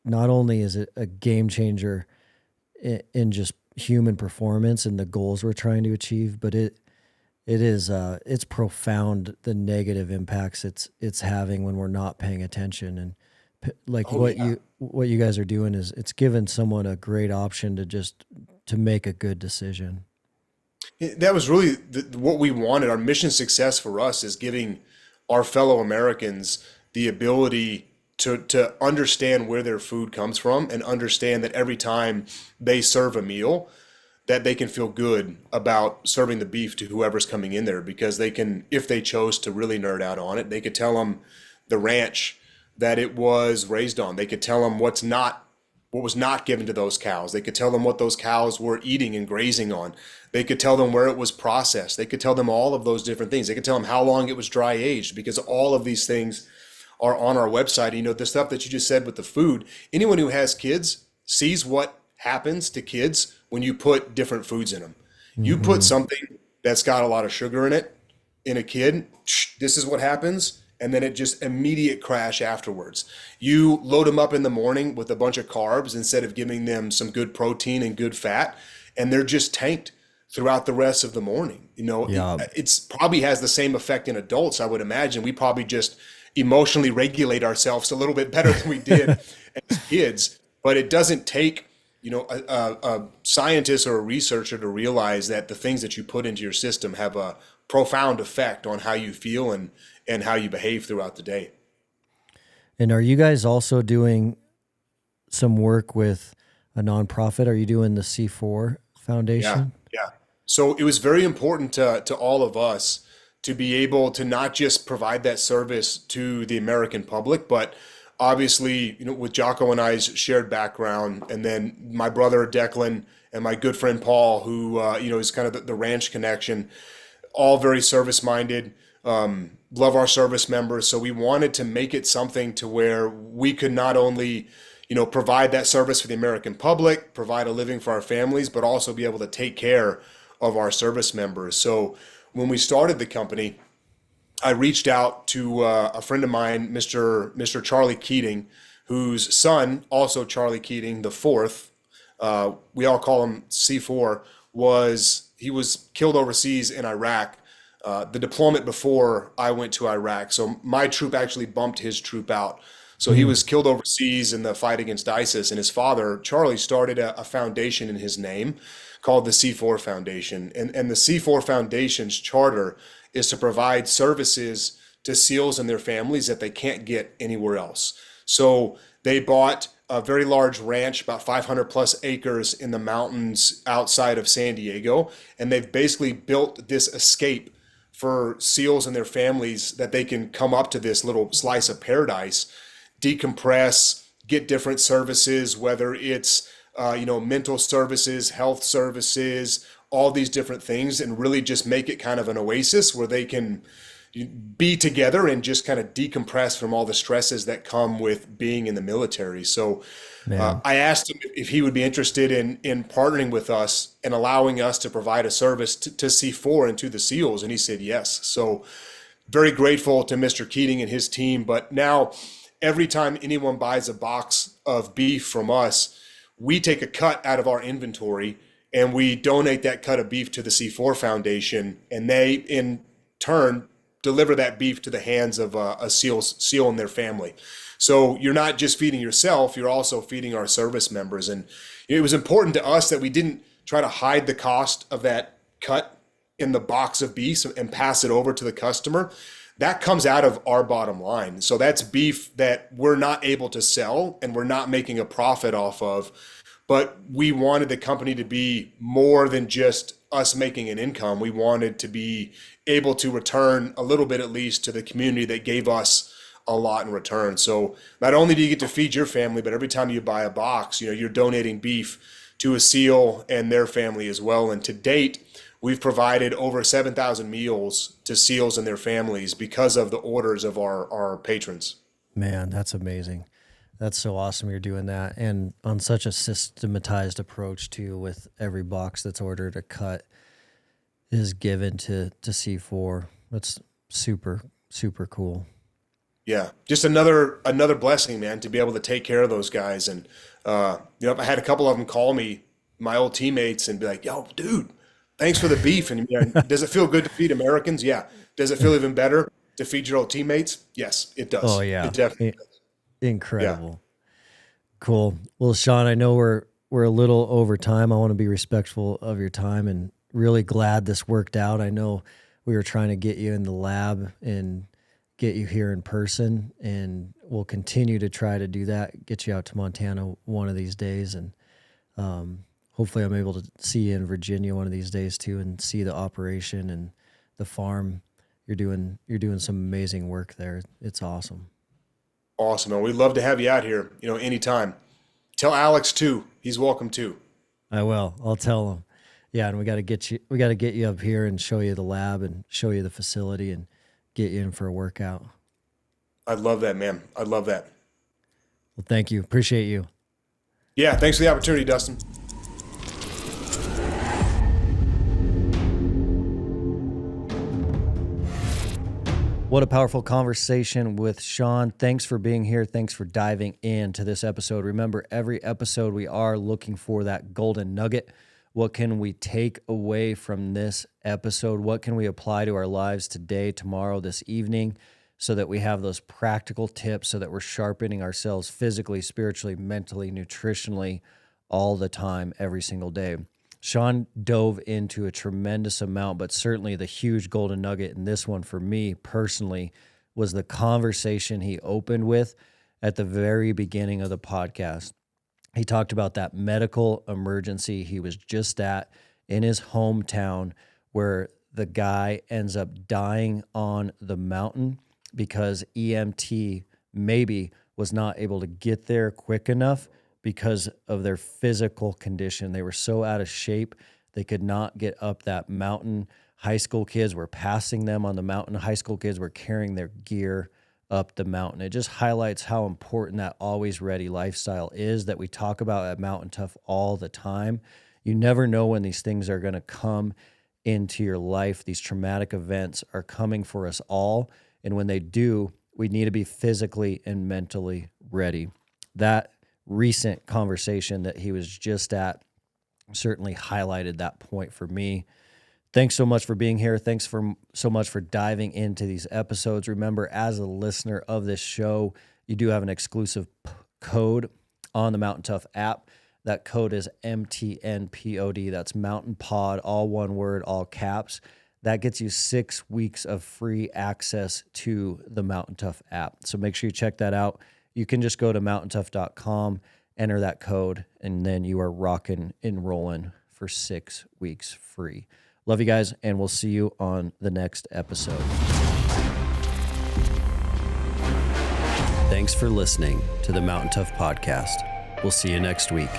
not only is it a game changer in just human performance and the goals we're trying to achieve, but it's profound, the negative impacts it's having when we're not paying attention. And what you guys are doing is it's given someone a great option to make a good decision. That was really what we wanted. Our mission success for us is giving our fellow Americans the ability to understand where their food comes from and understand that every time they serve a meal, that they can feel good about serving the beef to whoever's coming in there, because they can, if they chose to really nerd out on it, they could tell them the ranch that it was raised on. They could tell them what was not given to those cows. They could tell them what those cows were eating and grazing on. They could tell them where it was processed. They could tell them all of those different things. They could tell them how long it was dry aged, because all of these things are on our website. The stuff that you just said with the food, anyone who has kids sees what happens to kids when you put different foods in them. You put something that's got a lot of sugar in it in a kid, this is what happens. And then it just immediate crash afterwards. You load them up in the morning with a bunch of carbs instead of giving them some good protein and good fat, and they're just tanked throughout the rest of the morning. Yeah. It's probably has the same effect in adults, I would imagine. We probably just emotionally regulate ourselves a little bit better than we did as kids, but it doesn't take a scientist or a researcher to realize that the things that you put into your system have a profound effect on how you feel and how you behave throughout the day. And are you guys also doing some work with a nonprofit? Are you doing the C4 Foundation? Yeah. So it was very important to all of us to be able to not just provide that service to the American public, but obviously, with Jocko and I's shared background, and then my brother Declan and my good friend Paul, who is kind of the ranch connection, all very service-minded, love our service members. So we wanted to make it something to where we could not only, provide that service for the American public, provide a living for our families, but also be able to take care of our service members. So when we started the company, I reached out to a friend of mine, Mr. Charlie Keating, whose son, also Charlie Keating, the fourth, we all call him C4, he was killed overseas in Iraq. The deployment before I went to Iraq. So my troop actually bumped his troop out. So he was killed overseas in the fight against ISIS, and his father, Charlie, started a foundation in his name called the C4 Foundation. And the C4 Foundation's charter is to provide services to SEALs and their families that they can't get anywhere else. So they bought a very large ranch, about 500 plus acres in the mountains outside of San Diego, and they've basically built this escape for SEALs and their families that they can come up to this little slice of paradise, decompress, get different services, whether it's mental services, health services, all these different things, and really just make it kind of an oasis where they can be together and just kind of decompress from all the stresses that come with being in the military. So I asked him if he would be interested in partnering with us and allowing us to provide a service to C4 and to the SEALs, and he said yes. So very grateful to Mr. Keating and his team. But now every time anyone buys a box of beef from us, we take a cut out of our inventory and we donate that cut of beef to the C4 Foundation, and they in turn deliver that beef to the hands of a SEAL and their family. So you're not just feeding yourself, you're also feeding our service members. And it was important to us that we didn't try to hide the cost of that cut in the box of beef and pass it over to the customer. That comes out of our bottom line. So that's beef that we're not able to sell and we're not making a profit off of. But we wanted the company to be more than just us making an income. We wanted to be able to return a little bit at least to the community that gave us a lot in return. So not only do you get to feed your family, but every time you buy a box, you're donating beef to a SEAL and their family as well. And to date, we've provided over 7,000 meals to SEALs and their families because of the orders of our patrons. Man, that's amazing. That's so awesome you're doing that. And on such a systematized approach too, with every box that's ordered, a cut is given to C4. That's super, super cool. Yeah, just another blessing, man, to be able to take care of those guys. And I had a couple of them call me, my old teammates, and be like, "Yo, dude, thanks for the beef." And does it feel good to feed Americans? Yeah. Does it feel even better to feed your old teammates? Yes, it does. Oh yeah, it definitely does. Incredible. Yeah. Cool. Well, Sean, I know we're a little over time. I want to be respectful of your time, and really glad this worked out. I know we were trying to get you in the lab and get you here in person, and we'll continue to try to do that, get you out to Montana one of these days. And hopefully I'm able to see you in Virginia one of these days too, and see the operation and the farm. You're doing some amazing work there. It's awesome. Awesome, man. We'd love to have you out here, anytime. Tell Alex too. He's welcome too. I will. I'll tell him. Yeah, and we got to get you up here and show you the lab and show you the facility and get you in for a workout. I'd love that, man. I'd love that. Well, thank you. Appreciate you. Yeah, thanks for the opportunity, Dustin. What a powerful conversation with Sean. Thanks for being here. Thanks for diving into this episode. Remember, every episode we are looking for that golden nugget. What can we take away from this episode? What can we apply to our lives today, tomorrow, this evening, so that we have those practical tips, so that we're sharpening ourselves physically, spiritually, mentally, nutritionally, all the time, every single day. Sean dove into a tremendous amount, but certainly the huge golden nugget in this one for me personally was the conversation he opened with at the very beginning of the podcast. He talked about that medical emergency he was just at in his hometown, where the guy ends up dying on the mountain because EMT maybe was not able to get there quick enough because of their physical condition. They were so out of shape, they could not get up that mountain. High school kids were passing them on the mountain. High school kids were carrying their gear up the mountain. It just highlights how important that always ready lifestyle is that we talk about at Mountain Tough all the time. You never know when these things are going to come into your life. These traumatic events are coming for us all. And when they do, we need to be physically and mentally ready. That recent conversation that he was just at certainly highlighted that point for me. Thanks so much for being here. Thanks so much for diving into these episodes. Remember, as a listener of this show, you do have an exclusive code on the Mountain Tough app. That code is MTNPOD. That's Mountain Pod, all one word, all caps. That gets you 6 weeks of free access to the Mountain Tough app. So make sure you check that out. You can just go to MTNTOUGH.com, enter that code, and then you are rocking and rolling for 6 weeks free. Love you guys, and we'll see you on the next episode. Thanks for listening to the Mountain Tough Podcast. We'll see you next week.